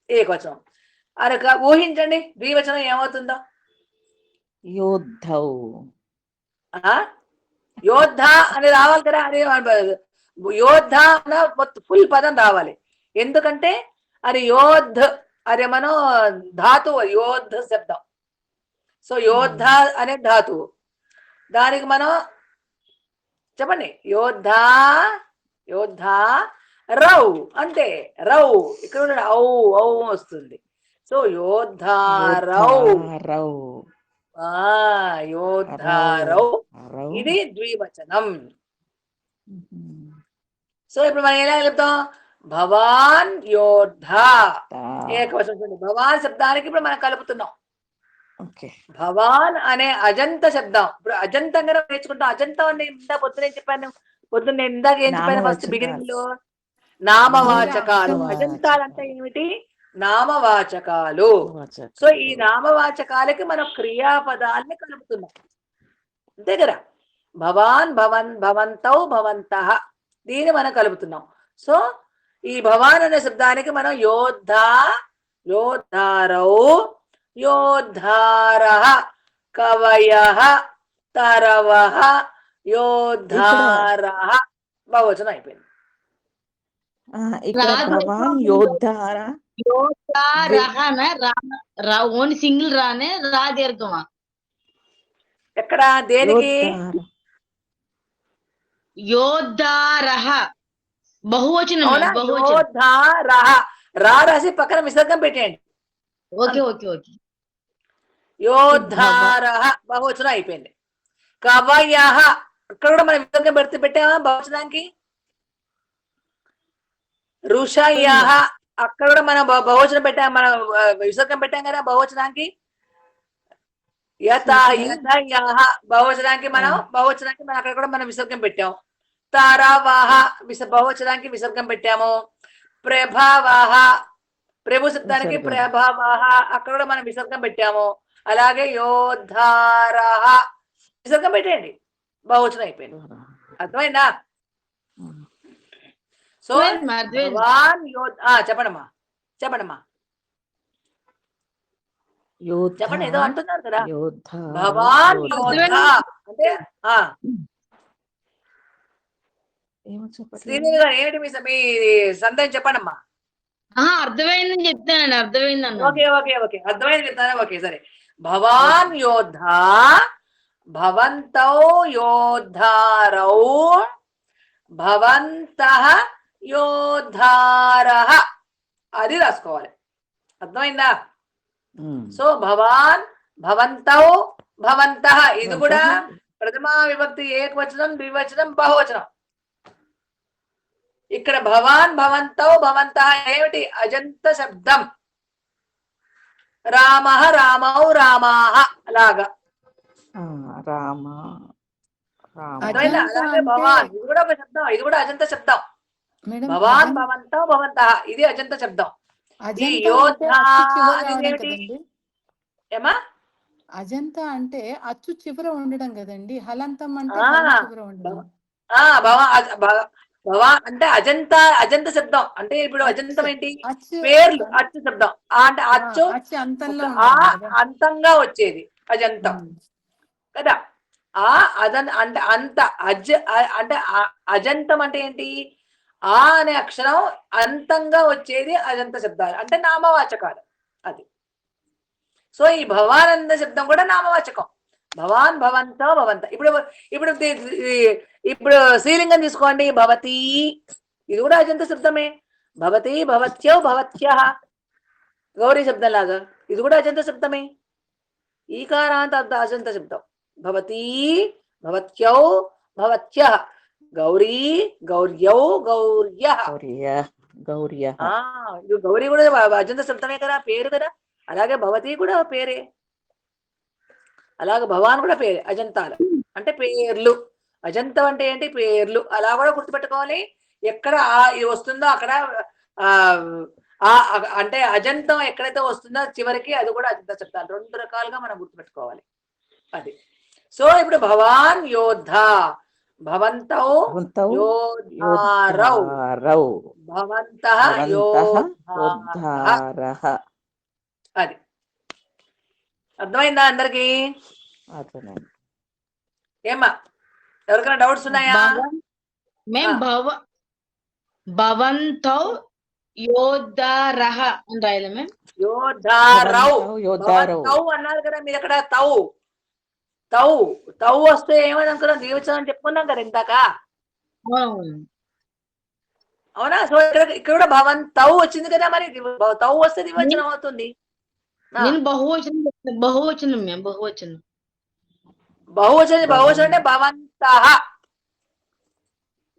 ఏకవచనం. అనక ఊహించండి ద్వివచనం ఏమవుతుందో. యోద్ధౌ. యోద్ధ అని రావాలి కదా. అదే యోద్ధ అన్న ఫుల్ పదం రావాలి. ఎందుకంటే అది యోద్ధ, అదే మనం ధాతువు, యోద్ధ శబ్దం. సో యోద్ధ అనే ధాతువు. దానికి మనం చెప్పండి. యోద్ధ, యోద్ధ రౌ అంతే. రౌ ఇక్కడ ఔ ఔ వస్తుంది. సో యోద్ధారౌ, యోద్ధారౌ ఇది ద్వివచనం. సో ఇప్పుడు మనం ఎలా చెప్తాం? భవాన్ యోద్ధ ఏకవచనం. చూడండి భవాన్ శబ్దానికి ఇప్పుడు మనం కలుపుతున్నాం. ఓకే. భవాన్ అనే అజంత శబ్దం. ఇప్పుడు అజంతంగా నేర్చుకుంటాం. అజంతం అని ఇందా పొద్దున ఏం చెప్పాను? పొద్దున్న నేను ఇందాక ఏం చెప్పాను? ఫస్ట్ బిగినింగ్ లో నామవాచకాలు. అజంతాలంటే ఏమిటి? నామవాచకాలు. సో ఈ నామవాచకాలకి మనం క్రియాపదాలని కలుపుతున్నాం, అంతే కదా. భవాన్, భవన్, భవంతౌ, భవంతః, దీన్ని మనం కలుపుతున్నాం. సో ఈ భవాన్ అనే శబ్దానికి మనం యోద్ధ, యోద్ధారౌ, యోద్ధారః, కవయః, తరవః, యోద్ధారః, బహువచనం అయిపోయింది. ఇక్కడ భవాన్ యోద్ధార ఓన్లీ సింగిల్ రానే రా దీర్ఘమా ఎక్కడ దేనికి? యోద్ధారః బహువచనం. అవునా? బహువచనం. యోద్ధారః, రా రాసి పక్కన విసర్గం పెట్టేయండి. Okay okay okay. యోద్ధారః బహువచనం అయిపోయింది. కవయః, ఇక్కడ కూడా మనం విసర్గం పెట్టామా బహువచనానికి? ఋషయః, అక్కడ కూడా మనం బహువచనం పెట్టాం, మనం విసర్గం పెట్టాం కదా బహువచనానికి. యథయః బహువచనానికి మనం అక్కడ కూడా మనం విసర్గం పెట్టాం. తరవః బహువచనానికి విసర్గం పెట్టాము. ప్రభవః, ప్రభు శబ్దానికి ప్రభవః, అక్కడ కూడా మనం విసర్గం పెట్టాము. అలాగే యోద్ధారః విసర్గం పెట్టండి, బహువచనం అయిపోయింది. అర్థమైందా? సో భవాన్ చెప్పండమ్మా చెప్పండి, ఏదో అంటున్నారు కదా. భవాన్ యోద్ధ అంటే శ్రీదేవి గారు ఏమిటి మీ సందేహం చెప్పండమ్మా. అర్థమైందని చెప్తానండి. అర్థమైందన్న. ఓకే ఓకే ఓకే, అర్థమైంది చెప్తారా? ఓకే సరే. భవాన్ యోద్ధ, భవంతౌ యోద్ధారౌ, భవంతః యోద్ధారః, అది రాసుకోవాలి. అర్థమైందా? సో భవాన్, భవంతౌ, భవంతః, ఇది కూడా ప్రథమా విభక్తి ఏకవచనం, ద్వివచనం, బహువచనం. ఇక్కడ భవాన్, భవంతౌ, భవంతః ఏమిటి? అజంత శబ్దం. రామః, రామౌ, రామాః లాగా. అలాగే భవాన్, ఇది కూడా ఒక శబ్దం, ఇది కూడా అజంత శబ్దం. భవాన్, భవంతౌ, భవంతః, ఇది అజంత శబ్దం. ఈ యోద్ధ అనేది ఏమా? అజంత అంటే అచ్చు చివర ఉండడం కదండి. హలంతం అంటే చివర ఉండడం. అంటే అజంత శబ్దం అంటే ఇప్పుడు అజంతం ఏంటి? పేర్లు, అచ్చు శబ్దం అంటే అచ్చు అంతంగా వచ్చేది అజంతం కదా. అంటే అంత అంటే అజంతం అంటే ఏంటి? ఆ అనే అక్షరం అంతంగా వచ్చేది అజంత శబ్దాలు అంటే నామవాచకాలు అది. సో ఈ భవానంద శబ్దం కూడా నామవాచకం. భవాన్, భవంతో, భవంత. ఇప్పుడు ఇప్పుడు ఇప్పుడు స్త్రీలింగం తీసుకోండి. భవతి, ఇది కూడా అజంత శబ్దమే. భవతి, భవత్యౌ, భవత్యః, గౌరీ శబ్దం లాగా ఇది కూడా అజంత శబ్దమే. ఈకారాంత అజంత శబ్దం. భవతి, భవత్యౌ, భవత్యః, గౌరీ, గౌర్యౌ, గౌర్యః. ఇది గౌరీ కూడా అజంత శబ్దమే కదా, పేరు కదా. అలాగే భవతి కూడా పేరే, అలాగే భవాన్ కూడా పేరే. అజంతాలు అంటే పేర్లు. అజంతం అంటే ఏంటి? పేర్లు. అలా కూడా గుర్తుపెట్టుకోవాలి. ఎక్కడ ఇది వస్తుందో అక్కడ అంటే అజంతం ఎక్కడైతే వస్తుందో చివరికి అది కూడా అజంత శబ్దాలు. రెండు రకాలుగా మనం గుర్తుపెట్టుకోవాలి అది. సో ఇప్పుడు భవాన్ యోద్ధ, భవంతౌ యోద్ధారౌ, భవంతః యోద్ధారః, అది. అర్థమైందా అందరికి? ఏమ్మా, ఎవరికైనా డౌట్స్ ఉన్నాయా? భవంతౌ యోద్ధారః అని రాయాలి మేం. యోద్ధారౌ, భవంతౌ అన్నారు కదా మీరు అక్కడ. తౌ తౌ తౌ వస్తే ఏమని అనుకున్నాం? ద్వివచనం అని చెప్పుకున్నాం కదా ఇందాక, అవునా? సో ఇక్కడ కూడా భవంతౌ వచ్చింది కదా, మరి తౌ వస్తే ద్వివచనం అవుతుంది. బహువచనం బహువచనం బహువచనం బహువచనం అంటే భవంతః,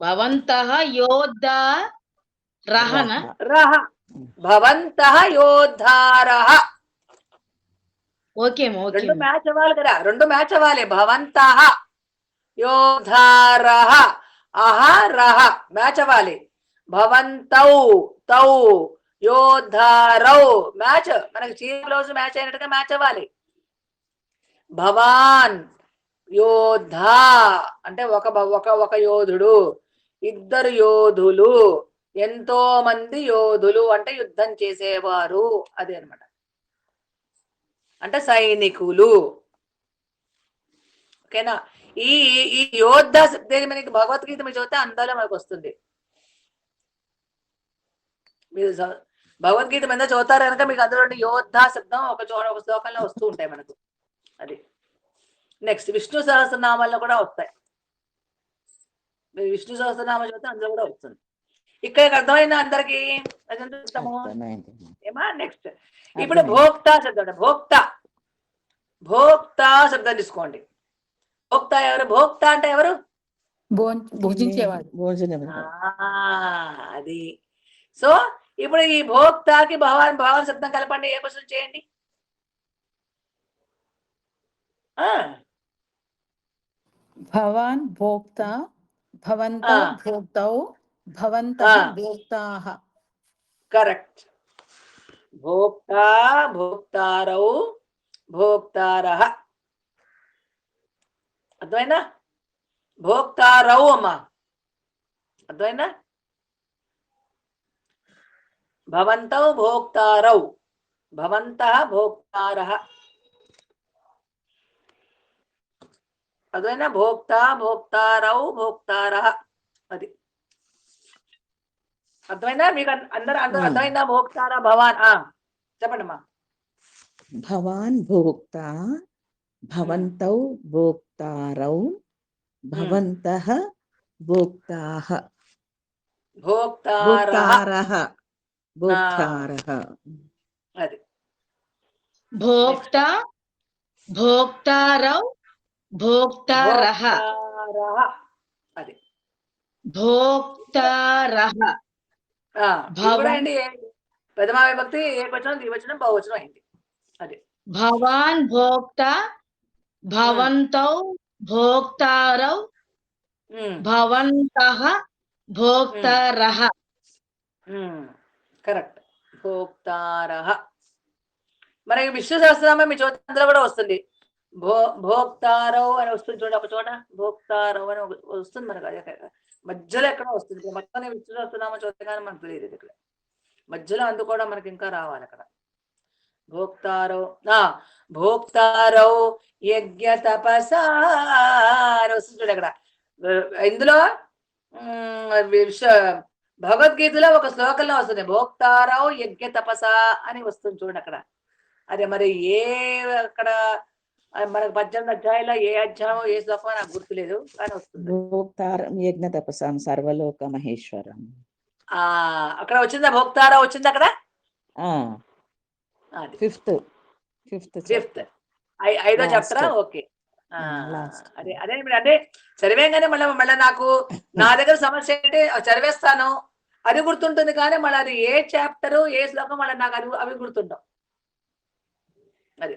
భవంతః యోద్ధ రహన రహ భవంతః యోద్ధారః. ఓకే అమ్మా, ఓకే రెండు అమ్మా. మ్యాచ్ అవ్వాలి కదా, రెండు మ్యాచ్ అవ్వాలి. భవంతః యోద్ధారః రహ మ్యాచ్ అవ్వాలి. భవంతౌ తౌ యోద్ధారౌ మ్యాచ్, మనకి చీర బ్లౌజ్ మ్యాచ్ అయినట్టుగా మ్యాచ్ అవ్వాలి. భవాన్ యోద్ధా అంటే ఒక యోధుడు, ఇద్దరు యోధులు, ఎంతో మంది యోధులు అంటే యుద్ధం చేసేవారు, అదే అన్నమాట. అంటే సైనికులు. ఓకేనా? ఈ ఈ యోద్ధ శబ్దాన్ని మనకి భగవద్గీత మీరు చదివితే అందులో మనకు వస్తుంది. మీరు భగవద్గీత మీద చదువుతారు కనుక మీకు అందులో యోద్ధ శబ్దం ఒక శ్లోకంలో వస్తూ ఉంటాయి మనకు. అది నెక్స్ట్ విష్ణు సహస్రనామాల్లో కూడా వస్తాయి. మీరు విష్ణు సహస్రనామం చదివితే అందులో కూడా వస్తుంది. ఇక్కడ అర్థమైందా అందరికి? ఏమా నెక్స్ట్ ఇప్పుడు భోక్త శబ్దం. భోక్త శబ్దం తీసుకోండి. భోక్త ఎవరు? భోక్త అంటే ఎవరు? భోజించేవాడు. అది. సో ఇప్పుడు ఈ భోక్తకి భవాన్ శబ్దం కలపండి. ఏ క్వశ్చన్ చేయండి? భవాన్ భోక్త, భవంతః భోక్తౌ, భవంతః భోక్తాః. కరెక్ట్. భోక్త భోక్తారౌ భోక్తారః. అర్థమైందా? భోక్తారౌ అమ్మా, అర్థమైందా? భవంతౌ భోక్తారౌ, భవంతః భోక్తారః. అర్థమైనా? భోక్త భోక్తారౌ భోక్తారః. అది అర్థమైందా మీకు? అందరూ అర్థమైందా? భోక్తారా భవాన్ చెప్పండి అమ్మా. భవాన్ భోక్త, భవంతౌ భోక్తారౌ, భవంతః భోక్తాః. భోక్తారః. భోక్తారః. అది భోక్త భోక్తారౌ భోక్తారః. అది భోక్తారః. అండి ప్రథమా విభక్తి ఏకవచనం, ద్వివచనం, బహువచనం అయింది. అది భవాన్ భోక్త, భవంతౌ భోక్తారౌ, భవంతః భోక్తారః. కరెక్ట్. భోక్తారః. మనకి విష్ణు సహస్రనామం మీ చోట అందులో కూడా వస్తుంది. భోక్తారౌ అని వస్తుంది చూడండి, ఒక చోట భోక్తారౌ అని వస్తుంది మనకు. అది మధ్యలో ఎక్కడ వస్తుంది. మొత్తం విష్ణు సహస్రనామం చూస్తే కానీ మనకు తెలియదు. ఇక్కడ మధ్యలో అందుకోవడం మనకి ఇంకా రావాలి. అక్కడ భోక్తారౌ భోక్తారౌ యజ్ఞ తపసా అని వస్తుంది చూడండి. అక్కడ ఇందులో భగవద్గీతలో ఒక శ్లోకంలో వస్తుంది భోక్తారౌ యజ్ఞ తపసా అని వస్తుంది చూడండి అక్కడ. అదే మరి ఏ అక్కడ మనకు 18 అధ్యాయంలో ఏ అధ్యాయం ఏ శ్లోకం నాకు గుర్తులేదు కానీ వస్తుంది. భోక్తారం యజ్ఞ తపసాం సర్వలోక మహేశ్వరం. అక్కడ వచ్చిందా? భోక్తారౌ వచ్చింది అక్కడ. ఫిఫ్త్ ఐదో చాప్టరా? ఓకే. అదే అదే మీరు అంటే చదివేగానే మళ్ళీ నాకు నా దగ్గర సమస్య ఏంటి, చదివేస్తాను అది గుర్తుంటుంది కానీ మళ్ళీ అది ఏ చాప్టరు ఏ శ్లోకం మళ్ళీ నాకు అవి గుర్తుంటాం. అది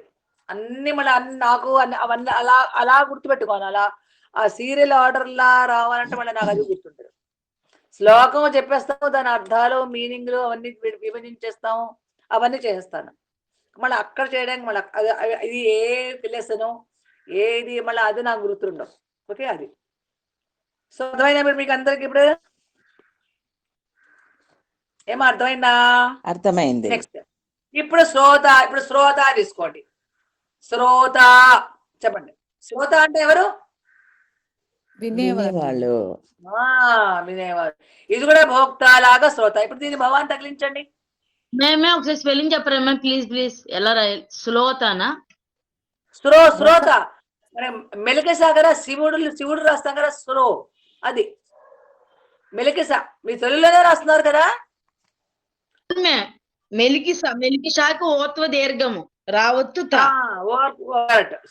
అన్ని మళ్ళీ నాకు అవన్నీ అలా గుర్తుపెట్టుకోను. అలా ఆ సీరియల్ ఆర్డర్లా రావాలంటే మళ్ళీ నాకు అది గుర్తుంటుంది. శ్లోకం చెప్పేస్తాము, దాని అర్థాలు మీనింగ్లు అవన్నీ విభజించేస్తాము, అవన్నీ చేస్తాను. మళ్ళీ అక్కడ చేయడానికి మళ్ళీ ఇది ఏ లెసను ఏది మళ్ళీ అది నాకు గుర్తుండవు. ఓకే అది. సో అర్థమైనా మీకు అందరికి ఇప్పుడు ఏమో అర్థమైందా? అర్థమైంది. నెక్స్ట్ ఇప్పుడు శ్రోత తీసుకోండి. శ్రోత చెప్పండి. శ్రోత అంటే ఎవరు? వినేవాళ్ళు. వినేవారు. ఇది కూడా భోక్త లాగా శ్రోత. ఇప్పుడు దీన్ని భవాన్ తగిలించండి. మేమే ఒకసారి స్పెల్లింగ్ చెప్పరా ప్లీజ్? ఎలా రాయాలి? శ్లోతనా? శ్రోత మెలికసా కదా, శివుడు రాస్తాం కదా స్రో, అది మెలికసా. మీ తెలుగులోనే రాస్తున్నారు కదా. మెలికిషాకు ఓత్వ దీర్ఘము రావత్తు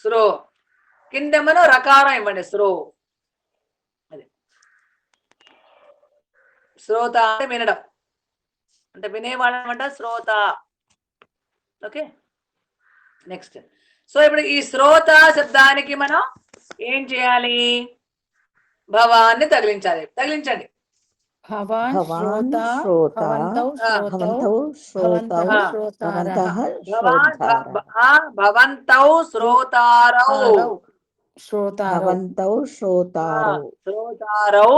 స్రో కిందెమ్మను రకారం ఇవ్వండి. స్రో అది శ్రోత అంటే వినడం. అంటే వినేవాడు అనమాట శ్రోత. Okay, next. సో ఇప్పుడు ఈ శ్రోత శబ్దానికి మనం ఏం చేయాలి? భవాన్ని తగిలించాలి. తగిలించండి. భవాన్ భవాన్ శ్రోత శ్రోత భవంతౌ శ్రోతౌ భవంతౌ శ్రోతౌ భవంతః శ్రోతారః భవంతౌ శ్రోతారౌ శ్రోతారౌ భవంతౌ శ్రోతారౌ శ్రోతారౌ.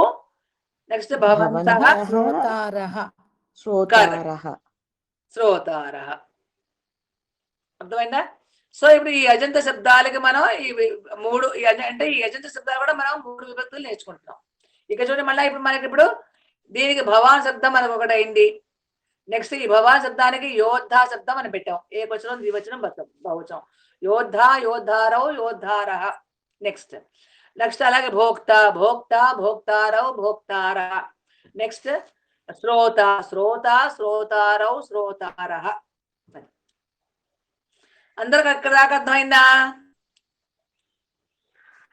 నెక్స్ట్ భవంతః శ్రోతారః శ్రోతారః. శ్రోతారః. అర్థమైందా? సో ఇప్పుడు ఈ అజంత శబ్దాలకి మనం మూడు అంటే ఈ అజంత శబ్దాలు కూడా మనం 3 విభక్తులు నేర్చుకుంటున్నాం. ఇక చూడండి మళ్ళీ ఇప్పుడు మనకి ఇప్పుడు దీనికి భవాన్ శబ్దం మనకు ఒకటి అయింది. నెక్స్ట్ ఈ భవాన్ శబ్దానికి యోద్ధా శబ్దం అని పెట్టాం. ఏకవచనం, ద్వివచనం, బహువచనం. యోద్ధా, యోద్ధారౌ, యోద్ధారః. నెక్స్ట్ అలాగే భోక్త, భోక్తా, భోక్తారౌ, భోక్తారః. నెక్స్ట్ శ్రోత, శ్రోత, శ్రోతారౌ, శ్రోతారః. అందరికి అక్కడ దాకా అర్థమైందా?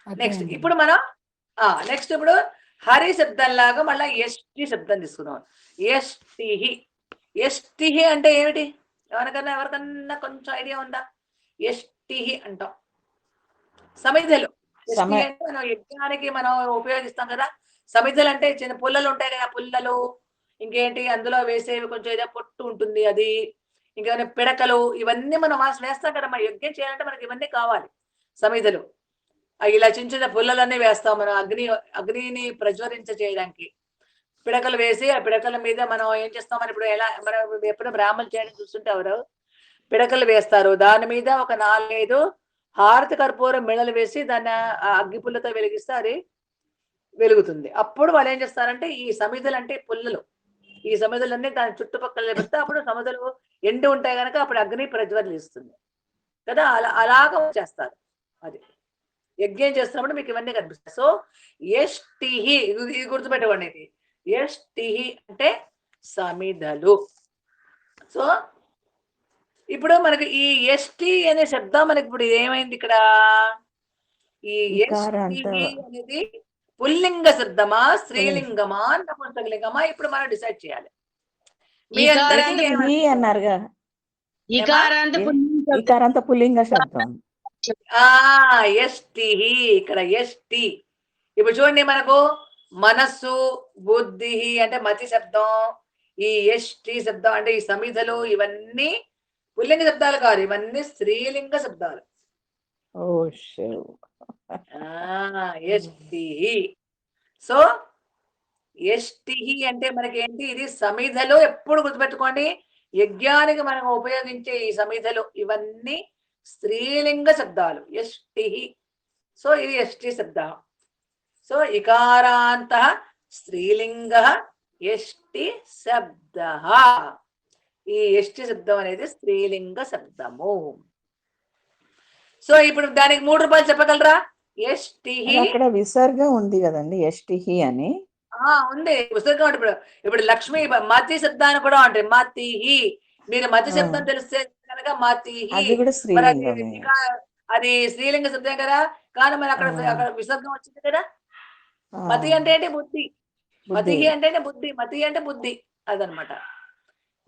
నెక్స్ట్ ఇప్పుడు మనం నెక్స్ట్ ఇప్పుడు హరి శబ్దం లాగా మళ్ళీ ఎష్టి శబ్దం తీసుకున్నాం. ఎష్టిహి. ఎష్టిహి అంటే ఏమిటి? ఎవరికన్నా కొంచెం ఐడియా ఉందా? ఎష్టిహి అంటాం సమిధలు. ఎష్టి అంటే మనం యజ్ఞానికి మనం ఉపయోగిస్తాం కదా. సమిధలు అంటే చిన్న పుల్లలు ఉంటాయి కదా, పుల్లలు. ఇంకేంటి అందులో వేసేవి కొంచెం ఏదో పొట్టు ఉంటుంది, అది ఇంకేమైనా పిడకలు, ఇవన్నీ మనం వేస్తాం కదా. మన యజ్ఞం చేయాలంటే మనకి ఇవన్నీ కావాలి. సమిధలు ఇలా చిన్న చిన్న పుల్లలన్నీ వేస్తాం మనం అగ్నిని ప్రజ్వలించ చేయడానికి. పిడకలు వేసి ఆ పిడకల మీద మనం ఏం చేస్తాం, మనం ఇప్పుడు మనం ఎప్పుడు బ్రాహ్మణులు చేయడం చూస్తుంటే ఎవరు పిడకలు వేస్తారు, దాని మీద ఒక 4-5 హారతి కర్పూరం మెడలు వేసి దాన్ని అగ్గి పుల్లతో వెలిగిస్తే అది వెలుగుతుంది. అప్పుడు వాళ్ళు ఏం చేస్తారంటే ఈ సమిధులు అంటే పుల్లలు, ఈ సమిధులన్నీ దాని చుట్టుపక్కల పెడితే అప్పుడు సమిధులు ఎండి ఉంటాయి కనుక అప్పుడు అగ్ని ప్రజ్వలిస్తుంది కదా. అలాగా చేస్తారు. అది యజ్ఞం చేస్తున్నప్పుడు మీకు ఇవన్నీ కనిపిస్తాయి. సో ఎష్టిహి, ఇది గుర్తుపెట్టుకోండి. ఇది ఎష్టిహి అంటే సమిధలు. సో ఇప్పుడు మనకి ఈ ఎష్టి అనే శబ్దం మనకి ఇప్పుడు ఏమైంది ఇక్కడ? ఈ ఎష్టిహి అనేది పుల్లింగ శబ్దమా, స్త్రీలింగమా, నపుంసకలింగమా? ఇప్పుడు మనం డిసైడ్ చేయాలి. అన్నారుగా, ఇకారాంత పుల్లింగ శబ్దం. ఎష్టిహి, ఇక్కడ ఎష్టి. ఇప్పుడు చూడండి మనకు మనస్సు, బుద్ధి అంటే మతి శబ్దం. ఈ ఎష్టి శబ్దం అంటే ఈ సమిధలు, ఇవన్నీ పుల్లింగ శబ్దాలు కాదు, ఇవన్నీ స్త్రీలింగ శబ్దాలు. ఎష్టిహి. సో ఎష్టిహి అంటే మనకి ఏంటి? ఇది సమిధలు. ఎప్పుడు గుర్తుపెట్టుకోండి, యజ్ఞానికి మనం ఉపయోగించే ఈ సమిధలు ఇవన్నీ స్త్రీలింగ శబ్దాలు. ఎష్టిహి. సో ఇది ఎష్టి శబ్దం. సో ఇకారాంత స్త్రీలింగ ఎష్టి శబ్ద. ఈ ఎష్టి శబ్దం అనేది స్త్రీలింగ శబ్దము. సో ఇప్పుడు దానికి 3 రూపాయలు చెప్పగలరా? ఎష్టిహి. అక్కడ విసర్గ ఉంది కదండి, ఎష్టిహి అని ఉంది. విసర్గం అంటే ఇప్పుడు లక్ష్మి మతి శబ్దాన్ని కూడా ఉంటాయి. మతిహి. మీరు మతి శబ్దం తెలిస్తే కనుక మతిహి, అది స్త్రీలింగ శబ్దం కదా. కానీ మరి అక్కడ విసర్గం వచ్చింది కదా. మతి అంటే ఏంటి? బుద్ధి. మతిహి అంటే బుద్ధి, మతి అంటే బుద్ధి, అదనమాట.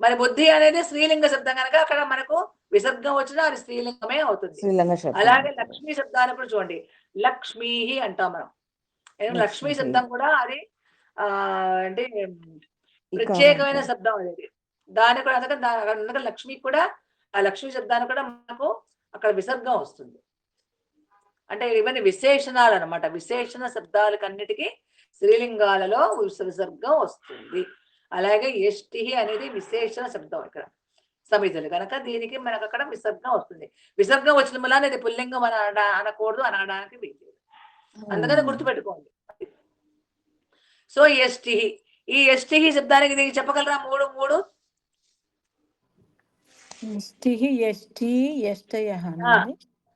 మరి బుద్ధి అనేది స్త్రీలింగ శబ్దం కనుక అక్కడ మనకు విసర్గం వచ్చినా అది స్త్రీలింగమే అవుతుంది. అలాగే లక్ష్మీ శబ్దాన్ని కూడా చూడండి, లక్ష్మీ అంటాం మనం. లక్ష్మీ శబ్దం కూడా అది అంటే ప్రత్యేకమైన శబ్దం అనేది. దాని కూడా అందుకని లక్ష్మి కూడా, ఆ లక్ష్మీ శబ్దాన్ని కూడా మనకు అక్కడ విసర్గం వస్తుంది. అంటే ఇవన్నీ విశేషణాలు అనమాట. విశేషణ శబ్దాలకన్నిటికీ స్త్రీలింగాలలో విసర్గం వస్తుంది. అలాగే ఎష్టిహి అనేది విశేషణ శబ్దం ఇక్కడ సమిధులు కనుక దీనికి మనకు అక్కడ విసర్గం వస్తుంది. విసర్గం వచ్చిన వల్ల ఇది పుల్లింగం అనకూడదు, అనడానికి వీలు. అందుకని గుర్తుపెట్టుకోండి. సో ఎష్టిహి. ఈ ఎష్టిహి శబ్దానికి దీనికి చెప్పగలరా? 3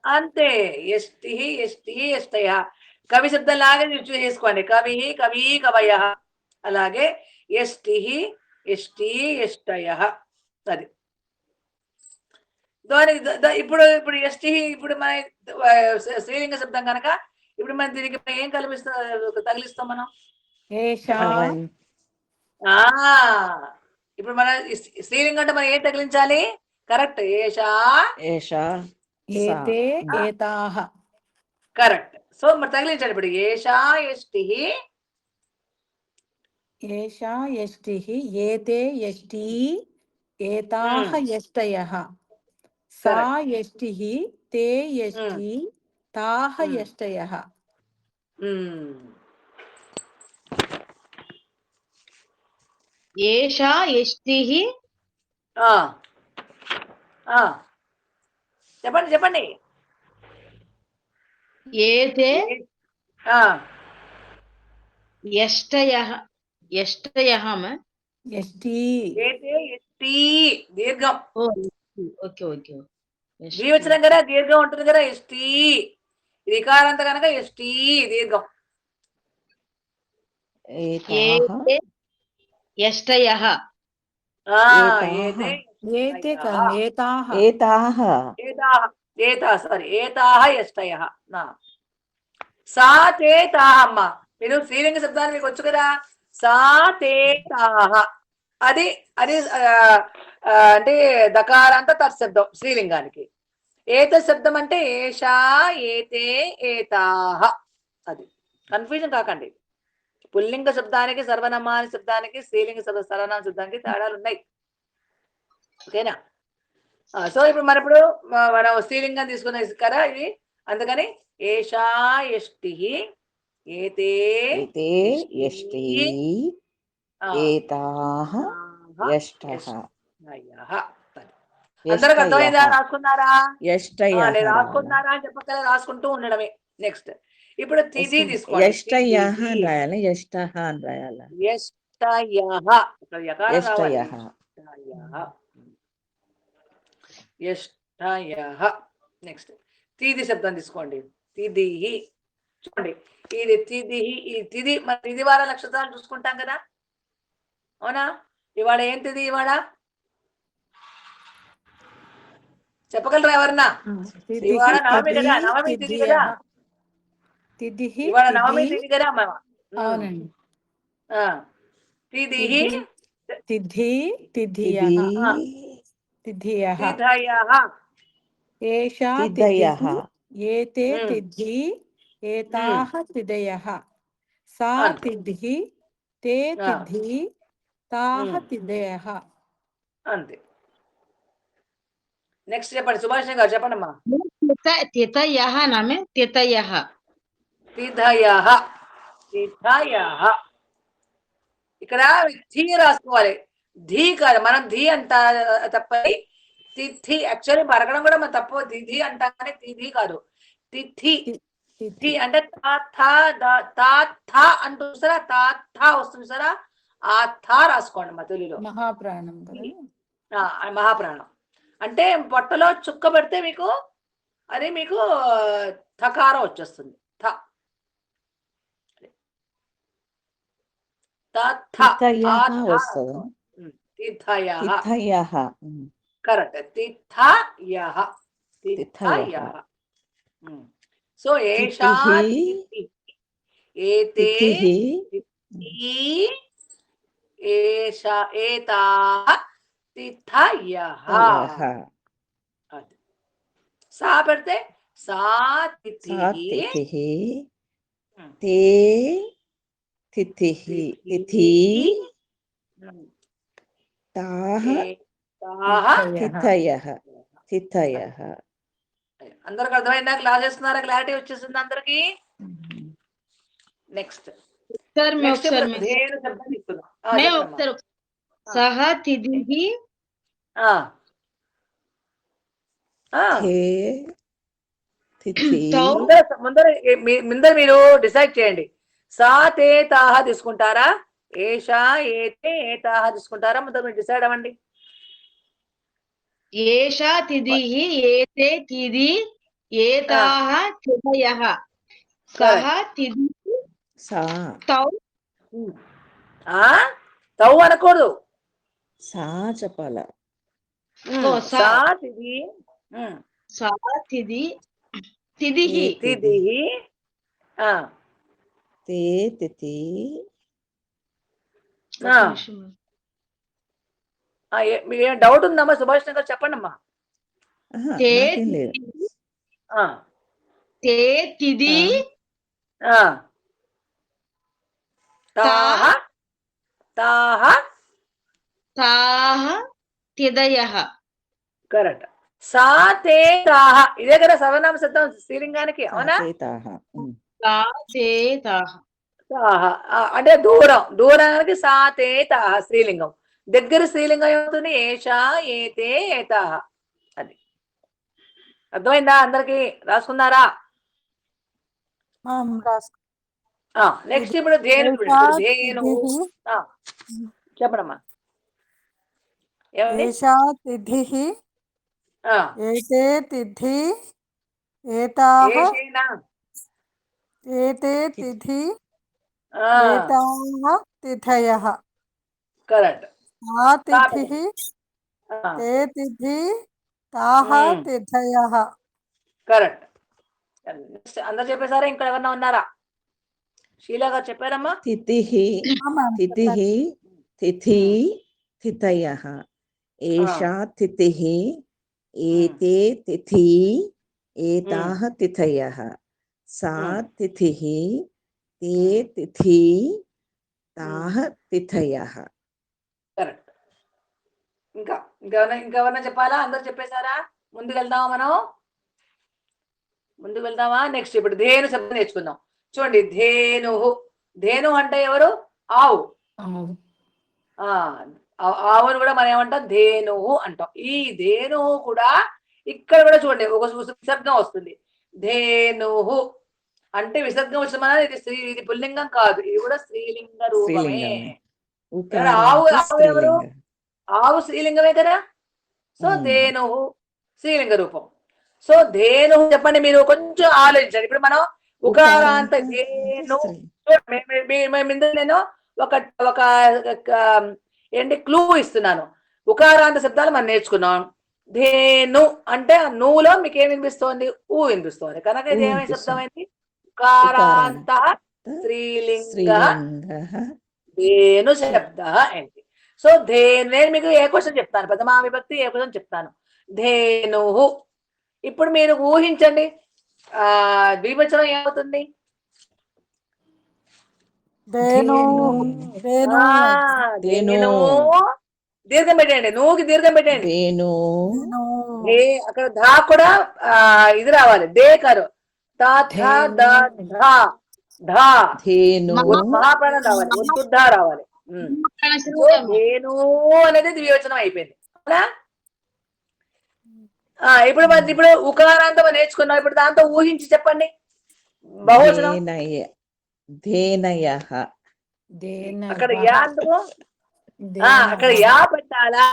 అంతే. ఎష్టిహి, ఎష్టిహి, ఎష్టయ. కవి శబ్దం లాగా చేసుకోండి. కవి, కవి, కవయ. అలాగే ఎష్టిహి, ఎష్టి, ఎష్టయ. అది ఇప్పుడు ఎష్టిహి ఇప్పుడు మన స్త్రీలింగ శబ్దం కనుక ఇప్పుడు మనం దీనికి ఏం తగిలిస్తాం మనం? ఇప్పుడు మన స్త్రీలింగం అంటే మనం ఏం తగిలించాలి? కరెక్ట్. ఏషా, ఏషా సా ఏతే ఏతాః. కరెక్ట్. సో మరి తగిలించాలి ఇప్పుడు. ఏషా ఎష్టి, ఏషా యష్టిః, ఏతే యష్టీ, ఏతాః యష్టయః. సా కరెక్ట్. యష్టిః, తే యష్టీ, తాః యష్టయః. ఏషా యష్టిః చెప్పండి చెప్పండి. ఏతే ఆ, యష్టయః. యష్టయః యష్టీ. ఏతే ఎష్టి దీర్ఘం. Okay okay. జీవచనం కదా దీర్ఘం ఉంటుంది కదా, ఎష్టి. ఇది ఇకారాంత కనుక ఎష్టి దీర్ఘం. ఏతాః ఏతే యష్టయః. ఏతే ఏతే కాదు, ఏతాః. ఏతాః ఏతాః ఎష్టయః. సా తే తాః అమ్మ. మీరు స్త్రీలింగ శబ్దాన్ని మీకు వచ్చు కదా. సా తే తాః అది అది అంటే దకారాంత తత్శబ్దం స్త్రీలింగానికి. ఏత శబ్దం అంటే ఏషా ఏతే ఏతాః. అది కన్ఫ్యూజన్ కాకండి. పుల్లింగ శబ్దానికి, సర్వనామాని శబ్దానికి, స్త్రీలింగ సర్వనామ శబ్దానికి తేడాలు ఉన్నాయి. ఓకేనా? సో ఇప్పుడు మనం స్త్రీలింగం తీసుకునే కదా ఇది. అందుకని ఏషా ఎష్టి, ఏతే ఏతే యష్టి, ఏతాః యష్టః. అందరికి అర్థమైందా? రాసుకున్నారా? యష్టయః నేను రాసుకున్నారా అని చెప్పగల రాసుకుంటూ ఉండడమే. నెక్స్ట్ ఇప్పుడు తిథి తీసుకోండి. యష్టయః అని రాయాలి, యష్టః అని రాయాలి. యష్టయః. ఇక్కడ యకారం రావాలి. యష్టయః. యష్టయః. నెక్స్ట్ తిథి శబ్దం తీసుకోండి. తిథిః. చూడండి ఇది తిథిః. ఈ తిథి మన తిథి వార నక్షత్రాలు చూసుకుంటాం కదా, అవునా? ఇవాళ ఏం తిథి? ఇవాళ చెప్పగలరా ఎవరన్నా? ఇవాళ నవమి కదా, నవమి తిథి కదా. ఇవాళ నవమి తిథి కదా అమ్మ. అవునండి. తిథిః తిథి తిథియః. తిథియః. తిథయః. ఏషా తిథయః. తిథిః, ఏతే తిథి, ఏతాః తిథయః. సా తిథిః, తే తిథి, తాః తిథయః. అంతే. నెక్స్ట్ చెప్పండి సుభాషిణి గారు, చెప్పండి అమ్మా. తిథయః నామే తిథయః. తిథయః. తిథయః. ఇక్కడ ధీ రాసుకోవాలి. ధీ కాదు, మనం ధీ అంట తప్పని తిథి. యాక్చువల్లీ పరగడం కూడా మనం తప్పు. తిథి అంటాం కానీ తిథి కాదు, తిథి. తిథి అంటే తా అంటూ చూసారా, తా వస్తుంది చూసారా, ఆ థా రాసుకోండి మా తెలుగులో. మహాప్రాణం కదా. మహాప్రాణం అంటే పొట్టలో చుక్క పెడితే మీకు అది మీకు థకారం వచ్చేస్తుంది. కరెక్ట్. తిథయః. తిథయః. సో ఏషా ఏతే ఏషా ఏతాః తిథయః. సా పెడితే సా తిథిః, తే తిథిః, తిథి, తాః తిథయః. తిథయః. అందరికి అర్థమైందా? క్లాస్ చేస్తున్నారా? క్లారిటీ వచ్చేసింది అందరికి? నెక్స్ట్ సహ తిథిః ముందర మీరు డిసైడ్ చేయండి. సా తే తాహ తీసుకుంటారా, ఏషా ఏతే ఏతాహ తీసుకుంటారా? ముందర మీరు డిసైడ్ అవ్వండి. ఏషా తిథిః, ఏతే తిథి, ఏతాః తిథయః. సహ తిథిః తౌ. తౌ అనకూడదు, సా చెప్పాల. సా తిథి, సా తిథి, తిథిః, తిథిః, తే తిథి, మీకు ఏం డౌట్ ఉందమ్మా? సుభాష్ గారు చెప్పండి అమ్మా. ఆహా, తే నాకేం లేదు. ఆ, తే తిది ఆ. తాహ తాహ తాహ తిదయః. కరెక్ట్. సా తే తాహ, ఇదే కదా సర్వనామ సిద్ధం స్త్రీలింగానికి, అవునా? సాచేతాహ. తా తే తాహ. తాహ అంటే దూరానికి సా తే తాహ స్త్రీలింగం. దగ్గర స్త్రీలింగం ఏమవుతుంది? ఏషా ఏతే ఏతాహ. అది అర్థమైందా అందరికి? రాసుకున్నారా? రాసుకో. నెక్స్ట్ ఇప్పుడు ధేను చూడండి. ఇప్పుడు ధేను ఆ, చెప్పడమ్మా ఏమండి? ఏషా తిథిః ఆ, ఏతే తిథి ఏతాః ఏషేనా ఏతే తిథి ఆ, ఏతాః తిథయః. కరెక్ట్. ఆ తిథిః తే తిథి తాః తిథయః. కరెక్ట్. అందరు చెప్పేసారా? ఇంకా ఎవరన్నా ఉన్నారా? షీలా గారు చెప్పారమ్మా? తిథిః మ్యామ్ తిథిః తిథి తిథయః. ఏషా తిథిః ఏతే తిథి ఏతాః తిథయః. సా తిథిః తే తిథి తాః తిథయః. కరెక్ట్. ఇంకెవరన్నా చెప్పాలా? అందరు చెప్పేశారా? ముందుకు వెళ్దామా మనం? ముందుకు వెళ్దామా? నెక్స్ట్ ఇప్పుడు ధేను శబ్దం నేర్చుకుందాం. చూడండి, ధేను. ధేను అంటే ఎవరు? ఆవు. ఆవును కూడా మనం ఏమంటాం? ధేనువు అంటాం. ఈ ధేనువు కూడా ఇక్కడ కూడా చూడండి ఒక విసర్గం వస్తుంది. ధేనువు అంటే విసర్గం వచ్చిన ఇది పుల్లింగం కాదు, ఇది కూడా స్త్రీలింగ రూపమే. స్త్రీలింగమే. ఆవు ఉకారాంత ఆవు ఎవరు? స్త్రీలింగ. ఆవు స్త్రీలింగమే కదా. సో ధేనువు స్త్రీలింగ రూపం. సో ధేను చెప్పండి, మీరు కొంచెం ఆలోచించండి. ఇప్పుడు మనం ఉకారాంత ధేను, నేను ఒక ఏంటి క్లూ ఇస్తున్నాను. ఉకారాంత శబ్దాలు మనం నేర్చుకున్నాం. ధేను అంటే నువ్వులో మీకు ఏం వినిపిస్తోంది? ఊ వినిపిస్తోంది కనుక ఇది ఏమైనా శబ్దం అయింది? ఉకారాంత స్త్రీలింగ ధేను శబ్ద అయింది. సో ధేను, నేను మీకు ఏ క్వశ్చన్ చెప్తాను, ప్రథమా విభక్తి ఏ క్వశ్చన్ చెప్తాను. ధేను. ఇప్పుడు మీరు ఊహించండి, ద్వివచనం ఏమవుతుంది? ధేను దీర్ఘం పెట్టండి, నువ్వుకి దీర్ఘం పెట్టండి. అక్కడ ధా కూడా ఇది రావాలి, దే కారు. మహాప్రాణం రావాలి, ఒత్తుద్ధ రావాలి. ధేను అనేది ద్వివచనం అయిపోయింది. ఇప్పుడు ఉకారాంతం నేర్చుకున్నాం. ఇప్పుడు దాంతో ఊహించి చెప్పండి బహువచనం. అక్కడ యా అందుకు అక్కడ యా పెట్టాలా,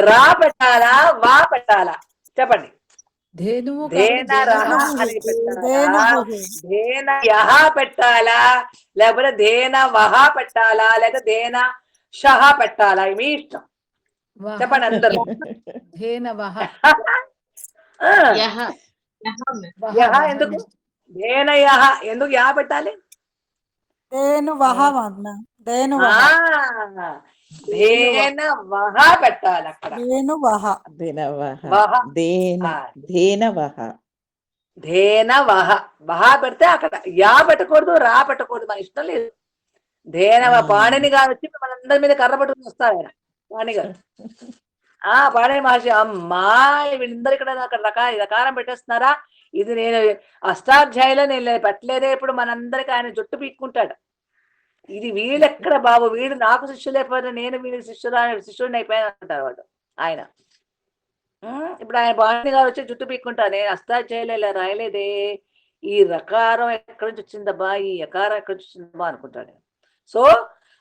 రా పెట్టాలా, వా పెట్టాలా? చెప్పండి. ధేన రహ అని పెట్టాలా, ధేన యహ పెట్టాలా, లేకపోతే ధేన వహ పెట్టాలా, లేక ధేన షహ పెట్టాలా? మీ ఇష్టం, చెప్పండి అందరూ. ఎందుకు ధేన యహ, ఎందుకు యా పెట్టాలి? ధేను వహ ధేన వహ పెట్టాలి అక్కడ. ధేన వహ వహ పెడితే అక్కడ యా పెట్టకూడదు, రా పెట్టకూడదు, మన ఇష్టం లేదు. ధేనవ పాణిని గారు వచ్చి మనందరి మీద కర్ర పట్టుకుని వస్తారు ఆయన, పాణి గారు. పాణి మహర్షి, అమ్మాయి వీళ్ళందరూ ఇక్కడ అక్కడ రకారం పెట్టేస్తున్నారా? ఇది నేను అష్టాధ్యాయులో నేను పెట్టలేదే. ఇప్పుడు మనందరికి ఆయన జుట్టు పీక్కుంటాడు. ఇది వీళ్ళెక్కడ బాబు, వీడు నాకు శిష్యులు అయిపోయినా నేను వీళ్ళ శిష్యుడిని అయిపోయాను అంటారు వాడు ఆయన. ఇప్పుడు ఆయన పాణి గారు వచ్చి జుట్టు పీక్కుంటారు, నేను అష్టాధ్యాయులు ఇలా రాయలేదే, ఈ రకారం ఎక్కడి నుంచి వచ్చిందబ్బా, ఈ యకారం ఎక్కడి నుంచి వచ్చిందబ్బా అనుకుంటాడు. సో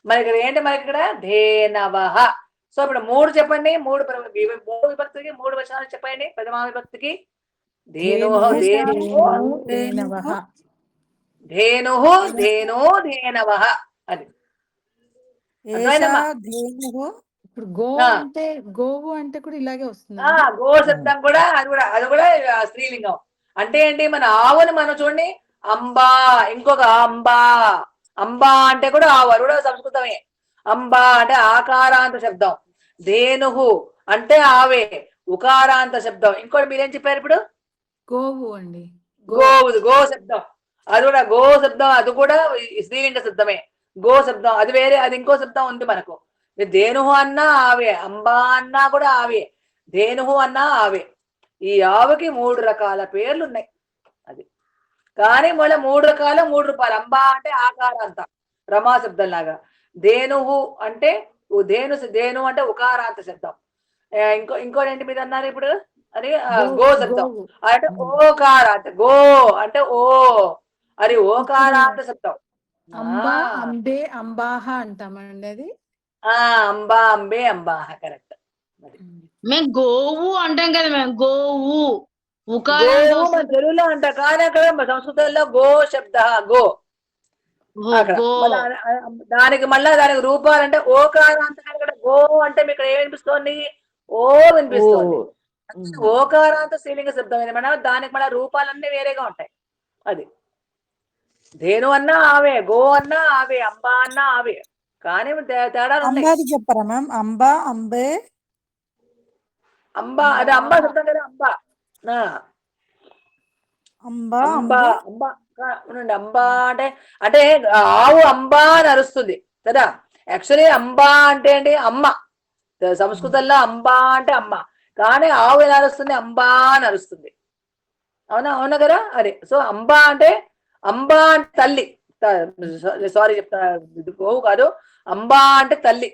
మరి ఇక్కడ ఏంటి, మరి ఇక్కడ ధేనవహ. సో ఇప్పుడు మూడు చెప్పండి, మూడు విభక్తికి మూడు వచనాలు చెప్పండి. ప్రథమా విభక్తికి ధేనుః ధేనుః ధేనో ధేనవః. అది ఇప్పుడు గోవు అంటే కూడా ఇలాగే వస్తుంది. గో శబ్దం కూడా అది కూడా స్త్రీలింగం. అంటే ఏంటి, మన ఆవుని మనం చూడండి, అంబా, ఇంకొక అంబా. అంబా అంటే కూడా ఆవు, అది కూడా సంస్కృతమే. అంబా అంటే ఆకారాంత శబ్దం. ధేనుహు అంటే ఆవే, ఉకారాంత శబ్దం. ఇంకోటి మీరేం చెప్పారు ఇప్పుడు? గోవు అండి. గోవుది, గో శబ్దం. అది కూడా గో శబ్దం, అది కూడా స్త్రీలింగ శబ్దమే. గో శబ్దం అది వేరే, అది ఇంకో శబ్దం ఉంది మనకు. ధేనుహు అన్నా ఆవే, అంబా అన్నా కూడా ఆవే, ధేనుహు అన్నా ఆవే. ఈ ఆవుకి 3 రకాల పేర్లు ఉన్నాయి. అది కానీ మళ్ళీ 3 రకాలు 3 రూపాయలు. అంబా అంటే ఆకారాంత రమా శబ్దం లాగా, ధేనుహు అంటే ధేను అంటే ఉకారాంత శబ్దం. ఇంకోటి ఏంటి మీరు అన్నారు ఇప్పుడు? అది గో శబ్దం అంటే ఓకారాంత. గో అంటే ఓ, అది ఓకారాంత శబ్దం. అంబా, అంబే, అంబాహ అంటామండి అది. అంబా, అంబే, అంబాహ, కరెక్ట్. మేము గోవు అంటాం కదా, మేము గోవు గోవు మన తెలుగులో అంట, కానీ అక్కడ సంస్కృతంలో గో శబ్ద, గో అక్కడ దానికి మళ్ళా దానికి రూపాలంటే ఓకారాంత. గో అంటే మీకు ఏం వినిపిస్తోంది? ఓ వినిపిస్తోంది. ఓకారాంత స్త్రీలింగ శబ్దం మన దానికి మళ్ళీ రూపాలన్నీ వేరేగా ఉంటాయి. అది ధేను అన్నా ఆవే, గో అన్నా ఆవే, అంబా అన్నా ఆవే, కానీ తేడాలు ఉన్నాయి. అంబాది చెప్పారా మ్యామ్? అంబా, అంబే, అంబా అది అంబా శబ్దం కదా. అంబా అంబా, అంబా, అంబే. అంబా ఉండండి. అంబా అంటే అంటే ఆవు అంబా అని అరుస్తుంది కదా. యాక్చువల్లీ అంబా అంటే ఏంటి? అమ్మ. సంస్కృతంలో అంబా అంటే అమ్మ, కానీ ఆవు ఎలా అరుస్తుంది? అంబా అని అరుస్తుంది. అవునా? అవునా కదా. అదే. సో అంబా అంటే తల్లి. సారీ చెప్తా, గోవు కాదు. అంబా అంటే తల్లి.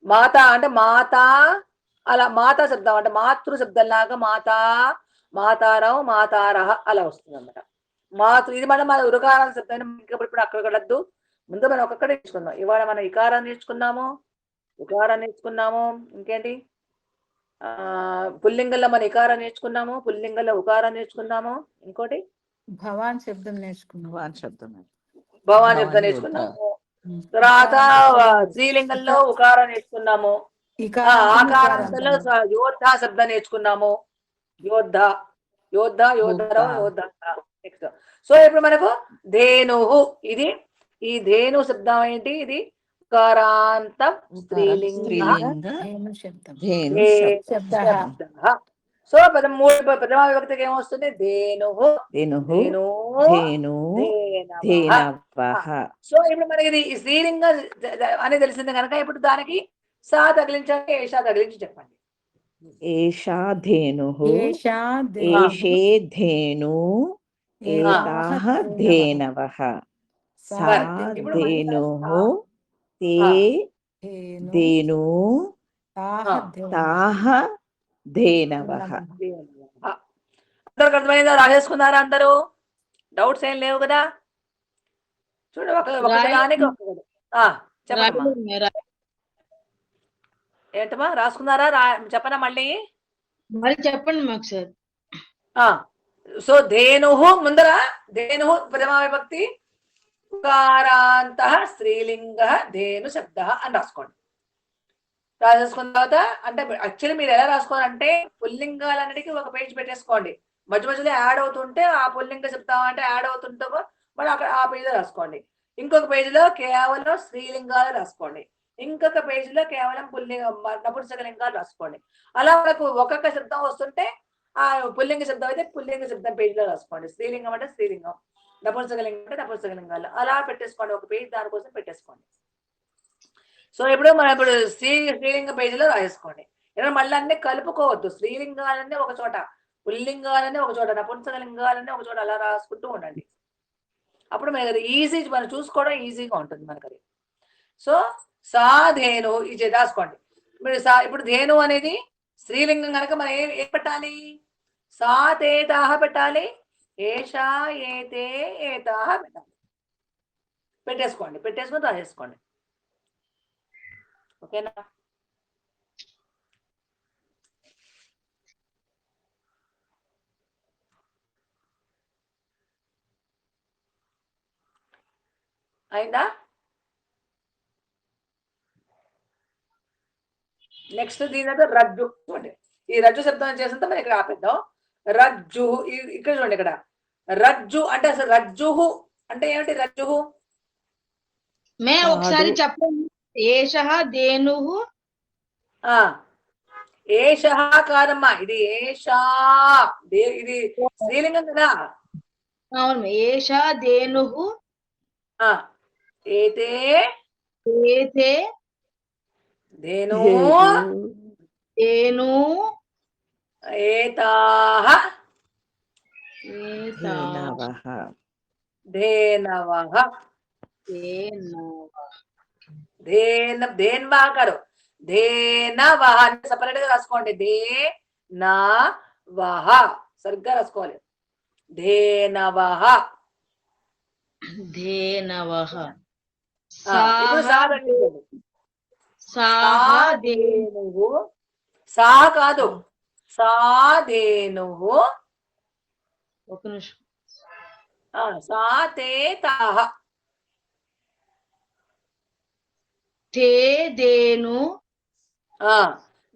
మాత అంటే మాత, అలా మాతా శబ్దం అంటే మాతృ శబ్దం లాగా మాతా, మాతారం, మాతారహ అలా వస్తుంది అన్నమాట. ఇది మన ఉరకారం శబ్దం. ఇప్పుడు అక్కడ వెళ్ళద్దు, ముందు మనం ఒక్కొక్కటి నేర్చుకుందాం. ఇవాళ మనం ఇకారం నేర్చుకున్నాము, ఉకారం నేర్చుకున్నాము. ఇంకేంటి? పుల్లింగంలో మన ఇకారం నేర్చుకున్నాము, పుల్లింగంలో ఉకారం నేర్చుకున్నాము. ఇంకోటి భవాన్ శబ్దం నేర్చుకున్నాం. భవాన్ శబ్దం నేర్చుకున్నాము. తర్వాత స్త్రీలింగంలో ఉకారం నేర్చుకున్నాము. ఆకారాంతంలో యోద్ధ శబ్దం నేర్చుకున్నాము. యోద్ధ, యోద్ధ, యోద్ధరో, యోద్ధ. నెక్స్ట్ సో ఇప్పుడు మనకు ధేనుహు. ఇది ఈ ధేను శబ్దం ఏంటి? ఇది ఉకారాంతం స్త్రీలింగ శబ్దం. సో ప్రథమ విభక్తికి ఏమొస్తుంది? ధేనుహు, ధేను, ధేనవః. సో ఇప్పుడు మనకి ఇది స్త్రీలింగ అని తెలిసింది కనుక ఇప్పుడు దానికి సా తగిలించాలి, ఏషా తగిలించి చెప్పండి. ఏషా ధేనుః, ఏషే ధేను, ఏతాః ధేనవః. సా ధేనుః, తే ధేను, తాః ధేనవః. అందరికి అర్థమైందా? రాసేసుకున్నారా అందరూ? డౌట్స్ ఏం లేవు కదా? చూడు ఒకదానికి ఒక్కొక్కటి. చెప్పండి. ఏంటమ్మా రాసుకున్నారా? చెప్పనా మళ్ళీ? చెప్పండి మాకు సార్. సో ధేనుహు ముందర, ధేనుహు ప్రథమా విభక్తి, ఉకారాంత స్త్రీలింగ ధేను శబ్ద అని రాసుకోండి. రాసేసుకున్న తర్వాత అంటే యాక్చువల్లీ మీరు ఎలా రాసుకోవాలంటే పుల్లింగాలన్నిటికీ ఒక పేజ్ పెట్టేసుకోండి. మధ్య మధ్యలో యాడ్ అవుతుంటే ఆ పుల్లింగ శబ్దం అంటే యాడ్ అవుతుంటే మరి అక్కడ ఆ పేజీలో రాసుకోండి. ఇంకొక పేజీలో కేవలం స్త్రీలింగాలు రాసుకోండి. ఇంకొక పేజీలో కేవలం నపుంసకలింగాలు రాసుకోండి. అలా మనకు ఒక్కొక్క శబ్దం వస్తుంటే ఆ పుల్లింగ శబ్దం అయితే పుల్లింగ శబ్దం పేజీలో రాసుకోండి. స్త్రీలింగం అంటే స్త్రీలింగం, నపుంసకలింగం అంటే నపుంసకలింగాలు అలా పెట్టేసుకోండి. ఒక పేజీ దానికోసం పెట్టేసుకోండి. సో ఇప్పుడు స్త్రీలింగ పేజీలో రాసేసుకోండి. ఇలా మళ్ళీ అన్ని కలుపుకోవద్దు. స్త్రీలింగాలన్నీ ఒక చోట, పుల్లింగాలన్నీ ఒక చోట, నపుంసకలింగాలన్నీ ఒక చోట అలా రాసుకుంటూ ఉండండి. అప్పుడు మనకి అది ఈజీ, మనం చూసుకోవడం ఈజీగా ఉంటుంది మనకు అది. సో సా ధేను ఇది రాసుకోండి. మీరు ఇప్పుడు ధేను అనేది స్త్రీలింగం కనుక మనం ఏం పెట్టాలి? సా తేతాహ పెట్టాలి, ఏషా ఏతే ఏతాహ పెట్టాలి. పెట్టేసుకొని రాసేసుకోండి. ఓకేనా? అయిందా? నెక్స్ట్ దీని తర్వాత రజ్జు. చూడండి, ఈ రజ్జు శబ్దం చేసినంత మనం ఇక్కడ ఆపేద్దాం. రజ్జు ఇక్కడ చూడండి, ఇక్కడ రజ్జు అంటే అసలు రజ్జుహు అంటే ఏమిటి? రజ్జుహు మే ఒకసారి చెప్పండి. ఏషః ధేనుః ఆ ఏష కాదమ్మా, ఇది ఏషా, ఇది స్త్రీలింగం కదా. అవును. ఏష ధేను ఆ ఏతే ఏతే ధేను ధేను ఏతాః ధేనవః ధేనవః. ధేన్వా గారు ధేనవః అంటే సపరేట్ గా రాసుకోండి. ధేనవః సరిగ్గా రాసుకోవాలి. ధేనవః. ధేనవః. ఇప్పుడు సా తగ్గించండి. సాహ ధేనుః. సా కాదు, సా ధేనుః. ఒక నిమిషం. సా తే తాః. తే ధేను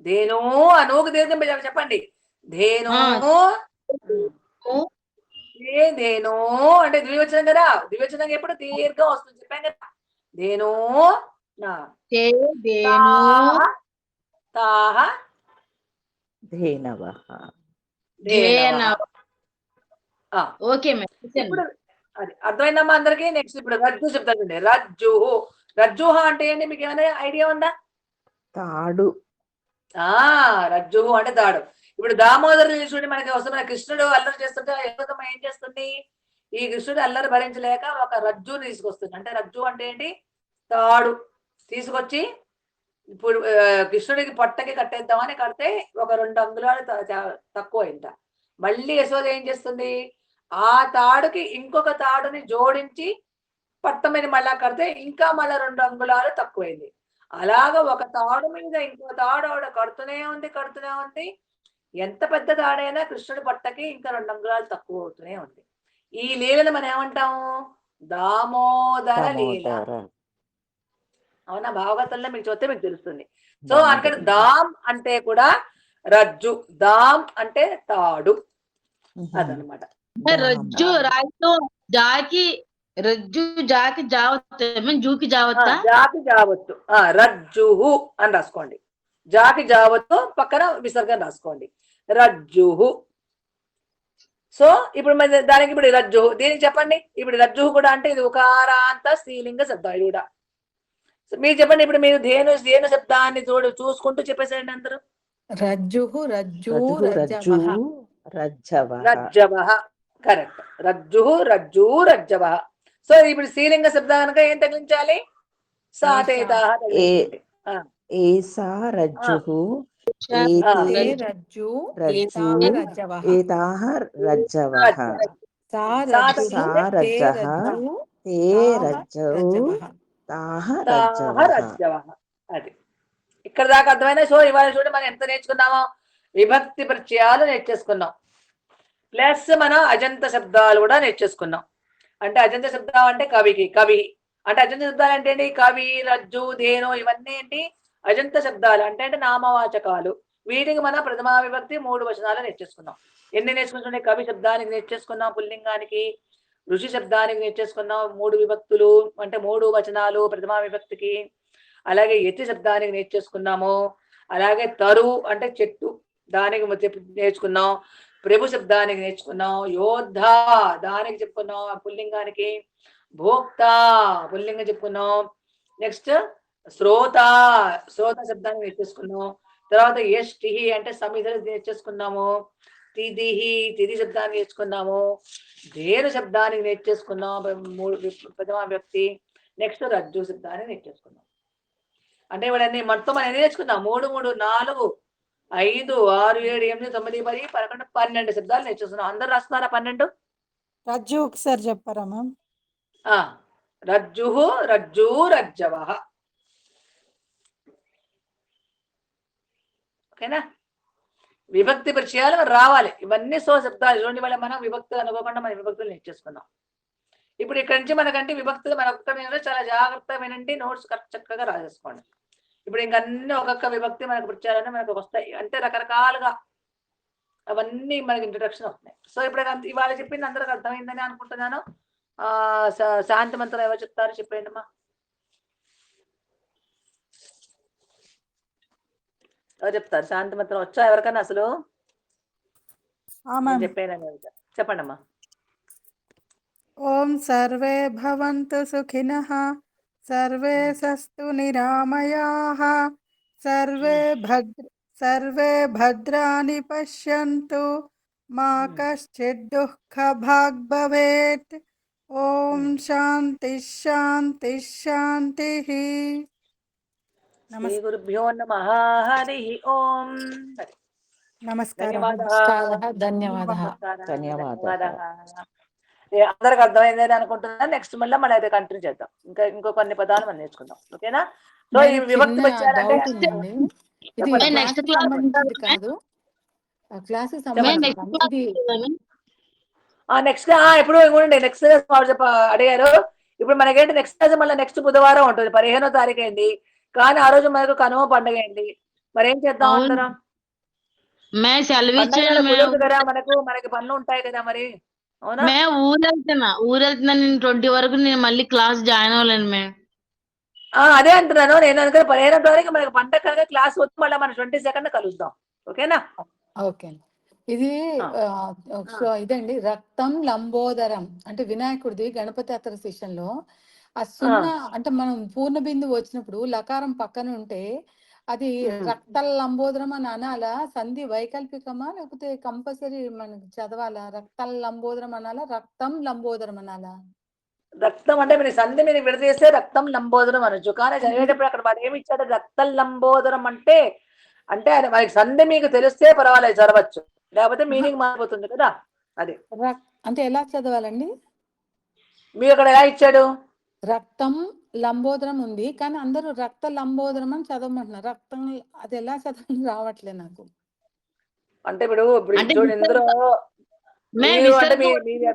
ధేను అనూకు దీర్ఘం చెప్పండి. ధేను ధేను అంటే ద్వివచనం కదా. ద్వివచనం ఎప్పుడు దీర్ఘం వస్తుంది చెప్పాం కదా. ధేను తే ధేను తాః ధేనవః. ధేనవః. ఓకే ఇప్పుడు అది అర్థమైందమ్మా అందరికి. నెక్స్ట్ ఇప్పుడు రజ్జు చెప్తానండి. రజ్జుహు. రజ్జుహ అంటే ఏంటి, మీకు ఏమైనా ఐడియా ఉందా? తాడు. రజ్జుహు అంటే తాడు. ఇప్పుడు దామోదరులు చూడండి, మనకి అవసరమైన కృష్ణుడు అల్లరి చేస్తుంటే యశోదమ్మ ఏం చేస్తుంది? ఈ కృష్ణుడు అల్లరి భరించలేక ఒక రజ్జుని తీసుకొస్తుంది. అంటే రజ్జు అంటే ఏంటి? తాడు తీసుకొచ్చి ఇప్పుడు కృష్ణుడికి పొట్టకి కట్టేద్దామని కడితే ఒక 2 అంగుళాలు తక్కువ ఇంట. మళ్ళీ యశోద ఏం చేస్తుంది? ఆ తాడుకి ఇంకొక తాడుని జోడించి పట్ట మీద మళ్ళా కడితే ఇంకా మళ్ళా 2 అంగుళాలు తక్కువైంది. అలాగా ఒక తాడు మీద ఇంకో తాడు ఆవిడ కడుతూనే ఉంది. ఎంత పెద్ద తాడైనా కృష్ణుడి పట్టకి ఇంకా 2 అంగుళాలు తక్కువ అవుతూనే ఉంది. ఈ లీలను మనం ఏమంటాము? దామోదర లీల. అవునా? భాగవతంలో మీకు చూస్తే మీకు తెలుస్తుంది. సో అక్కడ దామ్ అంటే కూడా రజ్జు, దామ్ అంటే తాడు, అదనమాట. రజ్జు రాయితో జాకి రజ్జు జాకి జావత్ జూకి జావత్తా జాకి జావత్తు. రజ్జుహు అని రాసుకోండి. జాకి జావత్తు పక్కన విసర్గం రాసుకోండి. రజ్జుహు. సో ఇప్పుడు మరి దానికి ఇప్పుడు రజ్జుహు దీనికి చెప్పండి. ఇప్పుడు రజ్జుహు కూడా అంటే ఇది ఉకారాంత స్త్రీలింగ శబ్దం. ఇది కూడా మీరు చెప్పండి. ఇప్పుడు మీరు ధేను శబ్దాన్ని చూసుకుంటూ చెప్పేసేయండి అందరూ. రజ్జుహు రజ్జు రజ్జు రజ్జవః. రజ్జవః. కరెక్ట్. రజ్జుహు రజ్జు రజ్జవః. సో ఇప్పుడు స్త్రీలింగ శబ్దం కనుక ఏం తగిలించాలి? సాతేతాః తగిలించండి. ఏసా రజ్జుహు తే ఏతే రజ్జు రజ్జు రజ్జవః. ఏతాః రజ్జవః. సా సా రజ్జుః తే రజ్జః రజ్జు తే రజ్జౌ రజ్జవః. తాః తాః రజ్జవః. రజ్జవః. అది ఇక్కడ దాకా అర్థమైనా? సో ఇవాళ చూడండి మనం ఎంత నేర్చుకున్నామో. విభక్తి ప్రత్యయాలు నేర్చేసుకున్నాం, ప్లస్ మనం అజంత శబ్దాలు కూడా నేర్చేసుకున్నాం. అంటే అజంత శబ్దాలు అంటే కవి అంటే అజంత శబ్దాలు అంటే ఏంటి? కవి, రజ్జు, ధేను ఇవన్నీ ఏంటి? అజంత శబ్దాలు అంటే నామవాచకాలు. వీటికి మనం ప్రథమా విభక్తి 3 వచనాలు నేర్చేసుకున్నాం. ఎన్ని నేర్చుకుంటుండే? కవి శబ్దానికి నేర్చేసుకున్నాం పుల్లింగానికి, ఋషి శబ్దానికి నేర్చేసుకున్నాం 3 విభక్తులు అంటే 3 వచనాలు ప్రథమా విభక్తికి. అలాగే యతి శబ్దానికి నేర్చేసుకున్నాము. అలాగే తరు అంటే చెట్టు దానికి నేర్చుకున్నాం. ప్రభు శబ్దానికి నేర్చుకున్నాం. యోద్ధ దానికి చెప్పుకున్నాం పుల్లింగానికి. భోక్త పుల్లింగం చెప్పుకున్నాం. నెక్స్ట్ శ్రోత శబ్దాన్ని నేర్చేసుకున్నాం. తర్వాత యష్టి అంటే సమిధ నేర్చేసుకున్నాము. తిథి శబ్దాన్ని నేర్చుకున్నాము. ధేను శబ్దానికి నేర్చేసుకున్నాం 3 ప్రథమా వ్యక్తి. నెక్స్ట్ రజ్జు శబ్దాన్ని నేర్చేసుకున్నాం. అంటే ఇవన్నీ మొత్తం మనం ఎన్ని నేర్చుకున్నాం? 3 3 4 5 6 7 8 9 10 11 12 శబ్దాలు నేర్చేస్తున్నాం. అందరు రాస్తున్నారా 12? రజ్జు ఒకసారి చెప్పారా మ్యామ్? రజ్జుహు రజ్జు రజ్జవః. ఓకేనా? విభక్తి పరిచయాలు రావాలి. ఇవన్నీ శబ్దాలు చూడండి. వాళ్ళ మనం విభక్తులు అనుకోకుండా మన విభక్తులు నేర్చేసుకున్నాం. ఇప్పుడు ఇక్కడ నుంచి మనకంటే విభక్తులు మన ఒక్క మీద చాలా జాగ్రత్తగా వినండి. నోట్స్ చక్కగా రాసేసుకోండి. ఇప్పుడు ఇంకన్నీ ఒక్కొక్క విభక్తి మనకు ప్రత్యయాలన్నీ మనకు వస్తాయి. అంటే రకరకాలుగా అవన్నీ మనకి ఇంట్రడక్షన్ వస్తున్నాయి. సో ఇప్పుడు ఇవాళ చెప్పింది అందరికి అర్థమైందని అనుకుంటున్నాను. శాంతి మంత్రం ఎవరు చెప్తారు చెప్పండి అమ్మా. ఎవరు చెప్తారు? శాంతి మంత్రం వచ్చా ఎవరికన్నా అసలు? నేను మ్యామ్. చెప్పాను. చెప్పండి అమ్మా. ఓం సర్వే భవంతు సుఖినః, సర్వే సస్తు నిరామయాః, సర్వే భద్రాణి పశ్యంతు, మా కశ్చిద్ దుఃఖభాగ్ భవేత్. ఓం శాంతి శాంతి శాంతిః. శ్రీ నమస్తే. గురుభ్యో నమః. హరి ఓం. నమస్కారం. ధన్యవాదాలు. ధన్యవాదాలు. ధన్యవాదాలు. అందరికి అర్థమైందని అనుకుంటున్నా. నెక్స్ట్ మళ్ళీ మనం అయితే కంటిన్యూ చేద్దాం. ఇంకో కొన్ని పదాలు మనం నేర్చుకుందాం. ఓకేనా? సో ఈ విభక్తి వచ్చారంటే డౌట్ ఉందండి. ఇది చెప్పండి. నెక్స్ట్ క్లాస్ క్లాస్ సంబంధించింది కాదు, క్లాస్ సంబంధించింది కాదు. ఇది నెక్స్ట్ ఇప్పుడు ఇంకోండి నెక్స్ట్ అడిగారు. ఇప్పుడు మనకేంటి నెక్స్ట్ క్లాస్ మళ్ళీ నెక్స్ట్ బుధవారం ఉంటుంది. 15వ తారీఖు అయింది. కానీ ఆ రోజు మనకు కనుమ పండుగ అయింది. మరి ఏం చేద్దాం అందరం? సెలవు పండగ ఇచ్చాను. కుదరదు కదా, మనకి పనులు ఉంటాయి కదా మరి. అవునా? ఊరెళ్తున్నా నేను 20 వరకు నేను మళ్ళీ క్లాస్ జాయిన్ అవ్వలేను మే. అదే అంటున్నాను నేను. అనుకుని 15వ తారీఖు మనకి పండగ కనుక క్లాస్ వచ్చి మళ్ళీ మనం 22nd కలుద్దాం. ఓకేనా? ఓకే. ఇది ఇదండి, రక్తం లంబోదరం అంటే వినాయకుడిది గణపతి అత్తర శిష్యంలో ఆ సున్నా అంటే మనం పూర్ణ బిందువు వచ్చినప్పుడు లకారం పక్కన ఉంటే అది రక్త లంబోదరం అని అనాలా? సంధి వైకల్పికమా లేకపోతే కంపల్సరీ మనకి చదవాలా? రక్త లంబోదరం అనాలా, రక్తం లంబోదరం అనాలా? రక్తం అంటే మీరు సంధి మీరు విడదీస్తే రక్తం లంబోదరం అనొచ్చు. కానీ చదివేటప్పుడు అక్కడ వాడు ఏమి ఇచ్చాడు? రక్తం లంబోదరం అంటే అది మనకి సంధి మీకు తెలిస్తే పర్వాలేదు, చదవచ్చు. లేకపోతే మీనింగ్ మారిపోతుంది కదా. అది అంటే ఎలా చదవాలండి? మీరు అక్కడ ఎలా ఇచ్చాడు? రక్తం లంబోదరం ఉంది కానీ అందరూ రక్త లంబోదరం అని చదవమంటున్నారు. రక్తం అది ఎలా చదవని రావట్లేదు నాకు. అంటే ఇప్పుడు చూడు ఇందులో మీరు అంటే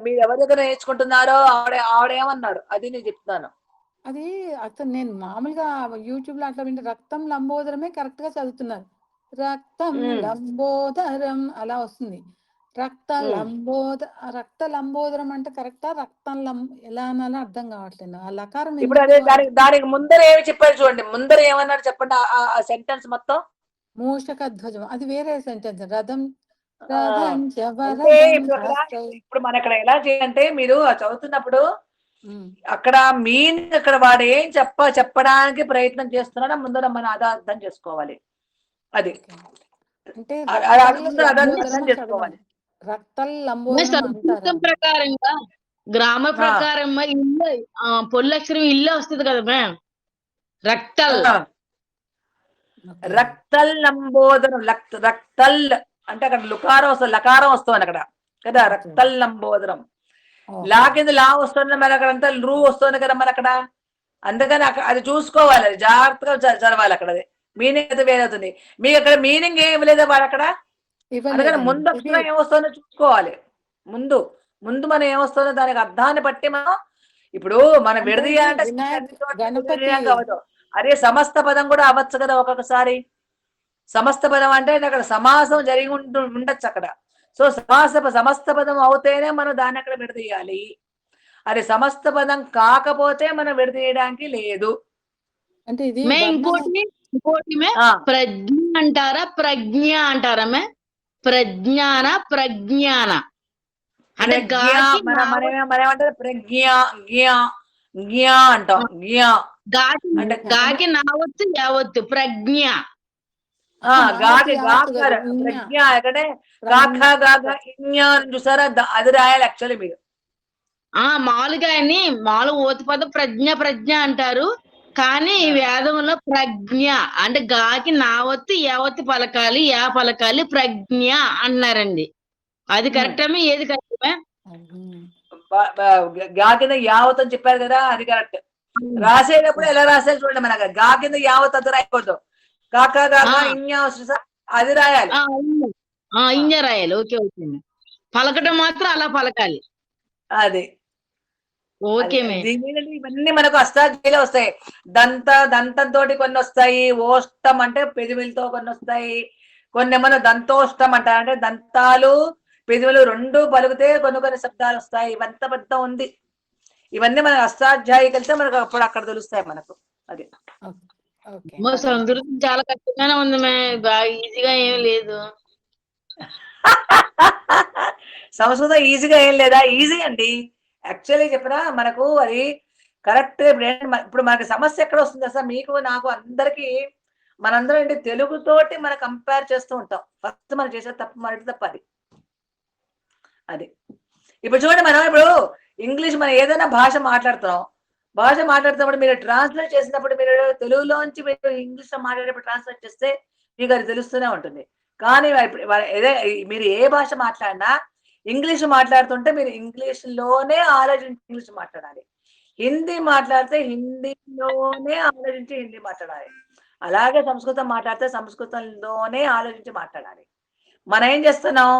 మీరు ఎవరి దగ్గర నేర్చుకుంటున్నారో ఆవిడేమన్నాడు అది నేను చెప్తున్నాను. అది అసలు నేను మామూలుగా యూట్యూబ్ లో అట్లా వింటే రక్తం లంబోదరమే కరెక్ట్ గా చదువుతున్నారు. రక్తం లంబోదరం అలా వస్తుంది. రక్త లంబోదరం అంటే కరెక్టా? రక్తం ఎలా అనాలో అర్థం కావట్లేదు. ఆ లకారం ఇప్పుడు అదే దానికి ముందర ఏమి చెప్పారు చూడండి. ముందర ఏమన్నారు చెప్పండి ఆ సెంటెన్స్ మొత్తం. మూషక ధ్వజం అది వేరే సెంటెన్స్. రథం అంటే ఇప్పుడు మన ఇక్కడ ఎలా చేయాలంటే మీరు చదువుతున్నప్పుడు అక్కడ మీనింగ్ అక్కడ వాడు ఏం చెప్పడానికి ప్రయత్నం చేస్తున్నాడో ముందర మనం అర్థం చేసుకోవాలి. అది అంటే అర్థం చేసుకోవాలి. రక్తం లంబోదరం ప్రకారంగా గ్రామ ప్రకారంగా ఇల్లు పొల్లక్షరం ఇల్లు వస్తుంది కదా మ్యామ్. రక్తల్ లంబోదరం. రక్తల్ అంటే అక్కడ లకారం వస్తుంది అక్కడ కదా. రక్తల్ లంబోదరం. లా కింద లా వస్తుంది మరి అక్కడ అంతా రూ వస్తుంది కదా మరి అక్కడ. అందుకని అది చూసుకోవాలి, అది జాగ్రత్తగా చదవాలి. అక్కడ మీనింగ్ అయితే వేరవుతుంది. మీకు అక్కడ మీనింగ్ ఏమి లేదా వాడు అక్కడ. అందుకని ముందు అక్షరం ఏమొస్తుందో చూసుకోవాలి. ముందు మనం ఏమొస్తుందో దానికి అర్థాన్ని బట్టి మనం ఇప్పుడు మనం విడదీయాలంటే కావద్దు. అదే సమస్త పదం కూడా అవ్వచ్చు కదా ఒక్కొక్కసారి. సమస్త పదం అంటే అక్కడ సమాసం జరిగి ఉండొచ్చు అక్కడ. సో సమస్త పదం అవుతేనే మనం దాన్ని అక్కడ విడదీయాలి. అది సమస్త పదం కాకపోతే మనం విడదీయడానికి లేదు. అంటే ఇది ఇంకోటి ప్రజ్ఞ అంటారా ప్రజ్ఞ అంటారా మే? ప్రజ్ఞాన ప్రజ్ఞాన అంటే మనమేమంటారు? ప్రజ్ఞ జ్ఞ అంటాం. అంటే గాకి నావత్తు యావత్తు ప్రజ్ఞ. ప్రజ్ఞ ఎక్కడే చూసారా? అది రాయాలి యాక్చువల్లీ మీరు. మామూలుగా మామూలు ఓతిపద ప్రజ్ఞ అంటారు. కానీ ఈ వేదంలో ప్రజ్ఞ అంటే గాకి నావత్తు యావత్తు పలకాలి, యా పలకాలి ప్రజ్ఞ అన్నారండి. అది కరెక్టమే? ఏది కరెక్టమే? గా కింద యావత్ అని చెప్పారు కదా, అది కరెక్ట్. రాసేటప్పుడు ఎలా రాసేది చూడండి. మనకు గా కింద యావత్ అది రాయకూడదు. అది రాయాలి. ఇంజ రాయాలి. Okay okay. పలకటం మాత్రం అలా పలకాలి. అది ఓకే. ఇవన్నీ మనకు అష్టాధ్యాయులు వస్తాయి. దంతంతో కొన్ని వస్తాయి. ఓష్టం అంటే పెదవులతో కొన్ని వస్తాయి. కొన్ని ఏమన్నా దంతోష్టం అంటారు, అంటే దంతాలు పెదవులు రెండు పలికితే కొన్ని శబ్దాలు వస్తాయి. ఇవంతా పెద్ద ఉంది. ఇవన్నీ మనకు అష్టాధ్యాయికి వెళ్తే మనకు అప్పుడు అక్కడ తెలుస్తాయి మనకు. అది ఓకే. సంస్కృతం చాలా కష్టంగానే ఉంది బాగా ఈజీగా ఏం లేదు. సంస్కృతం ఈజీగా ఏం లేదా? ఈజీ అండి. యాక్చువల్లీ చెప్పినా మనకు అది కరెక్ట్. ఇప్పుడు మనకి సమస్య ఎక్కడ వస్తుంది అసలు? మీకు నాకు అందరికి మనందరం ఏంటి తెలుగుతోటి మనం కంపేర్ చేస్తూ ఉంటాం. ఫస్ట్ మనం చేసే తప్పు మొదటి తప్పు అది. అది ఇప్పుడు చూడండి, మనం ఇప్పుడు ఇంగ్లీష్ మనం ఏదైనా భాష మాట్లాడుతున్నాం. భాష మాట్లాడుతున్నప్పుడు మీరు ట్రాన్స్లేట్ చేసినప్పుడు మీరు తెలుగులోంచి మీరు ఇంగ్లీష్ లో మాట్లాడేటప్పుడు ట్రాన్స్లేట్ చేస్తే మీకు అది తెలుస్తూనే ఉంటుంది. కానీ మీరు ఏ భాష మాట్లాడినా ఇంగ్లీష్ మాట్లాడుతుంటే మీరు ఇంగ్లీష్ లోనే ఆలోచించి ఇంగ్లీష్ మాట్లాడాలి. హిందీ మాట్లాడితే హిందీలోనే ఆలోచించి హిందీ మాట్లాడాలి. అలాగే సంస్కృతం మాట్లాడితే సంస్కృతంలోనే ఆలోచించి మాట్లాడాలి. మనం ఏం చేస్తున్నాం?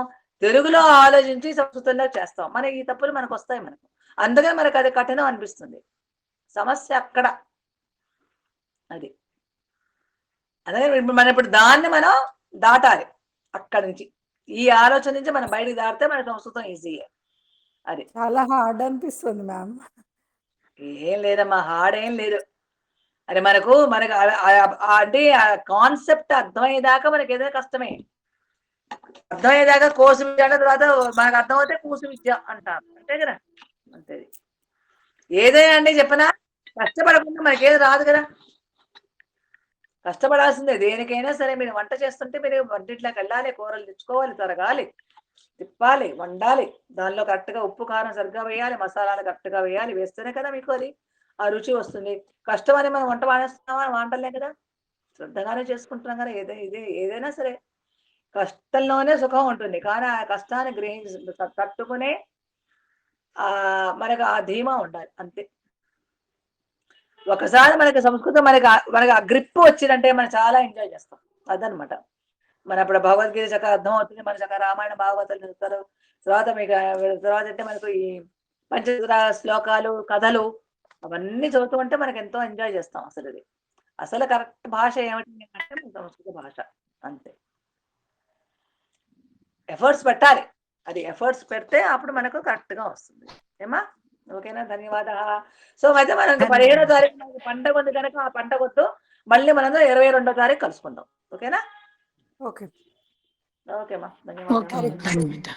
తెలుగులో ఆలోచించి సంస్కృతంలో చేస్తాం. మన ఈ తప్పులు మనకు వస్తాయి. మనకు అందుకని మనకు అది కఠినం అనిపిస్తుంది. సమస్య అక్కడ. అది అదే మనం ఇప్పుడు దాన్ని మనం దాటాలి. అక్కడి నుంచి ఈ ఆలోచన నుంచి మనం బయటికి దాటితే మన సంస్కృతం ఈజీ. అది చాలా హార్డ్ అనిపిస్తుంది మ్యామ్. ఏం లేదమ్మా, హార్డ్ ఏం లేదు. అది మనకు అంటే ఆ కాన్సెప్ట్ అర్థమయ్యేదాకా మనకి ఏదైనా కష్టమే. అర్థమయ్యేదాకా కోర్సు విద్య అంటే తర్వాత మనకు అర్థమైతే కూసు విద్య అంటారు. అంతే కదా? అంతేది ఏదైనా అండి చెప్పనా, కష్టపడకుండా మనకేది రాదు కదా. కష్టపడాల్సిందే దేనికైనా సరే. మీరు వంట చేస్తుంటే మీరు వంటింట్లోకి వెళ్ళాలి, కూరలు తెచ్చుకోవాలి, తరగాలి, తిప్పాలి, వండాలి. దానిలో కరెక్ట్గా ఉప్పు కారం సరిగ్గా వేయాలి, మసాలాలు కరెక్ట్గా వేయాలి. వేస్తేనే కదా మీకు అది ఆ రుచి వస్తుంది. కష్టం అని మనం వంట మానేస్తున్నామా? వంటలే కదా, శ్రద్ధగానే చేసుకుంటున్నాం కదా. ఏదైనా సరే కష్టంలోనే సుఖం ఉంటుంది. కానీ ఆ కష్టాన్ని తట్టుకునే మనకు ఆ ధీమా ఉండాలి. అంతే. ఒకసారి మనకి సంస్కృతం మనకి ఆ గ్రిప్ వచ్చిందంటే మనం చాలా ఎంజాయ్ చేస్తాం. అదనమాట. మన అప్పుడు భగవద్గీత చక్కగా అర్థం అవుతుంది. మన చక్కగా రామాయణ భాగవతాలు చదువుతారు. తర్వాత అంటే మనకు ఈ పంచతంత్ర శ్లోకాలు, కథలు అవన్నీ చదువుతూ ఉంటే మనకి ఎంతో ఎంజాయ్ చేస్తాం. అసలు కరెక్ట్ భాష ఏమిటి అంటే మన సంస్కృత భాష. అంతే. ఎఫర్ట్స్ పెట్టాలి. అది ఎఫర్ట్స్ పెడితే అప్పుడు మనకు కరెక్ట్ గా వస్తుంది. ఏమా? ఓకేనా? ధన్యవాద. సో అయితే మనం 15వ తారీఖు మనకి పండగ ఉంది కనుక ఆ పండగ వద్దు. మళ్ళీ మనం 22వ తారీఖు కలుసుకుందాం. ఓకేనా? ఓకే. ఓకేమా, ధన్యవాదాలు. ఓకే.